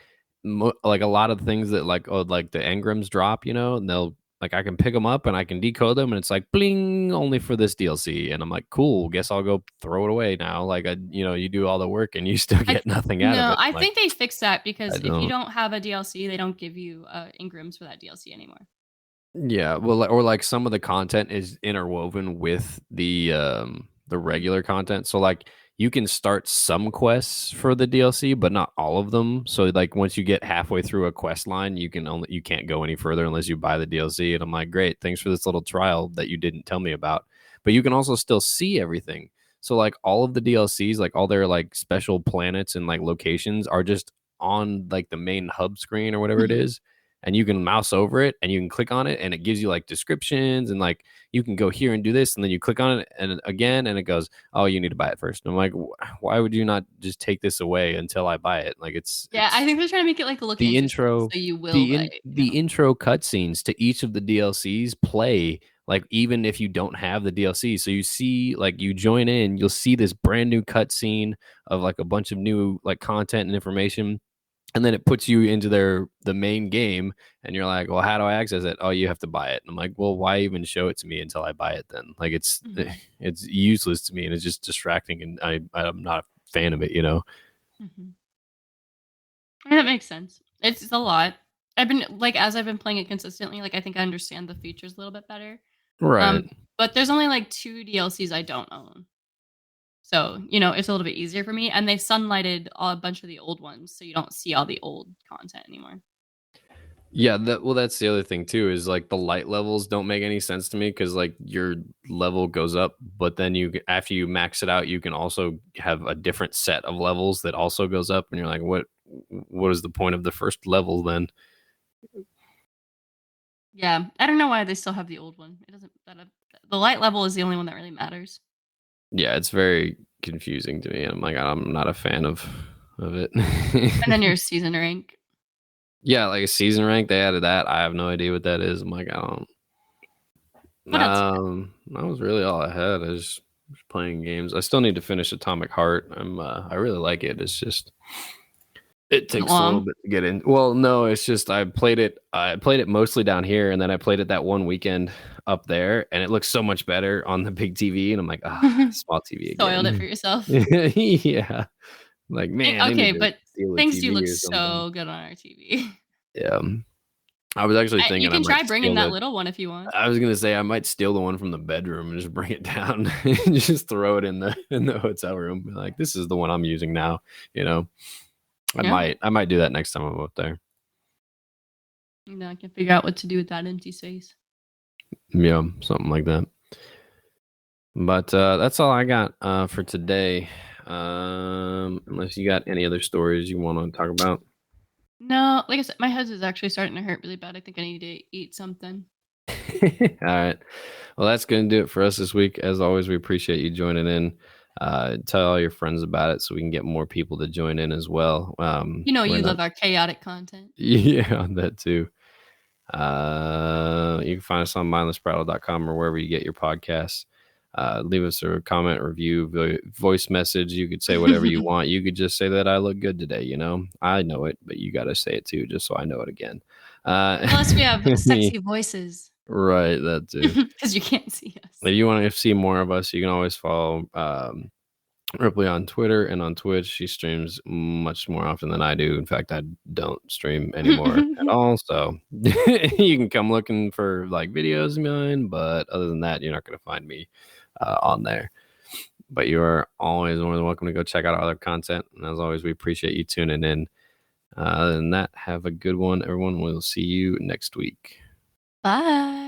B: like a lot of things that like, oh, like the engrams drop, and they'll like I can pick them up and I can decode them, and it's like bling, only for this DLC, and I'm like, cool. Guess I'll go throw it away now. Like you do all the work and you still
A: I
B: get nothing out of
A: No,
B: it.
A: I
B: Like
A: think they fixed that
B: I
A: because if you
B: don't.
A: don't have a DLC, they don't give you, engrams for that DLC anymore.
B: Yeah, well, or like some of the content is interwoven with the regular content. So like you can start some quests for the DLC, but not all of them. So like once you get halfway through a quest line, you can't go any further unless you buy the DLC. And I'm like, great, thanks for this little trial that you didn't tell me about. But you can also still see everything. So like all of the DLCs, like all their like special planets and like locations are just on like the main hub screen or whatever it
A: Mhm.
B: is, and you can mouse over it and you can click on it and it gives you like descriptions and like you can go here and do this, and then you click on it and again and it goes, oh, you need to buy it first. And I'm like, why would you not just take this away until I buy it? Like
A: Yeah, I
B: it's
A: think they're trying to make it, like, look
B: the
A: interesting,
B: intro
A: so you will
B: the
A: buy
B: in
A: it, you
B: the
A: know?
B: intro cutscenes to each of the DLCs play like even if you don't have the DLC. So you see like you join in, you'll see this brand new cutscene of like a bunch of new like content and information, and then it puts you into the main game, and you're like, well, how do I access it? Oh, you have to buy it. And I'm like, well, why even show it to me until I buy it then? Like
A: Mhm,
B: it's useless to me and it's just distracting, and I'm not a fan of it.
A: mhm. Yeah, that makes sense. It's a lot. As I've been playing it consistently, like, I think I understand the features a little bit better.
B: Right.
A: Um, but there's only, like, 2 DLCs I don't own. So, it's a little bit easier for me, and they sunlighted a bunch of the old ones, so you don't see all the old content anymore.
B: Yeah, that's the other thing too is like the light levels don't make any sense to me because like your level goes up, but then after you max it out, you can also have a different set of levels that also goes up, and you're like, what is the point of the first level then?
A: Yeah, I don't know why they still have the old one. It doesn't that the light level is the only one that really matters.
B: Yeah, it's very confusing to me. I'm like, I'm not a fan of it.
A: And then your season rank.
B: Yeah, like a season rank, they added that. I have no idea what that is. I'm like, I don't.
A: What else you
B: That was really all I had. I was playing games. I still need to finish Atomic Heart. I really like it. It's just it
A: got? Is it
B: takes a little
A: long?
B: bit to get in. Well, no, it's just I played it mostly down here, and then I played it that one weekend up there, and it looks so much better on the big TV, and I'm like, small TV
A: Soiled it for
B: again.
A: yourself.
B: Yeah. Like, man, they
A: Okay,
B: need to
A: but
B: steal a
A: things do
B: TV
A: look
B: or something.
A: so good on our TV.
B: Yeah. I was actually
A: You
B: thinking I
A: can
B: might
A: try bringing
B: steal
A: that
B: the
A: little one if you want.
B: I was gonna say I might steal the one from the bedroom and just bring it down and just throw it in the hotel room. Be like, this is the one I'm using now. You know, I
A: Yeah.
B: might I might do that next time I'm up there.
A: I can figure out what to do with that empty space.
B: Yeah, something like that. But that's all I got for today. Unless you got any other stories you want to talk about.
A: No, like I said, my head is actually starting to hurt really bad. I think I need to eat something.
B: All right. Well, that's going to do it for us this week. As always, we appreciate you joining in. Tell all your friends about it so we can get more people to join in as well.
A: You know,
B: We're
A: you
B: not,
A: love our chaotic content.
B: yeah, that too. You can find us on mindlessprattle.com or wherever you get your podcasts. Leave us a comment, review, voice message. You could say whatever you want. You could just say that I look good today. You know, I know it, but you got to say it too, just so I know it again.
A: Tell us we have
B: Me,
A: sexy voices
B: right, that too.
A: because you can't see us.
B: If you want to see more of us, you can always follow Ripley on Twitter and on Twitch. She streams much more often than I do. In fact, I don't stream anymore at all. So you can come looking for like videos of mine, but other than that, you're not going to find me on there. But you are always more than welcome to go check out our other content. And as always, we appreciate you tuning in. Other than that, have a good one, everyone. We'll see you next week.
A: Bye.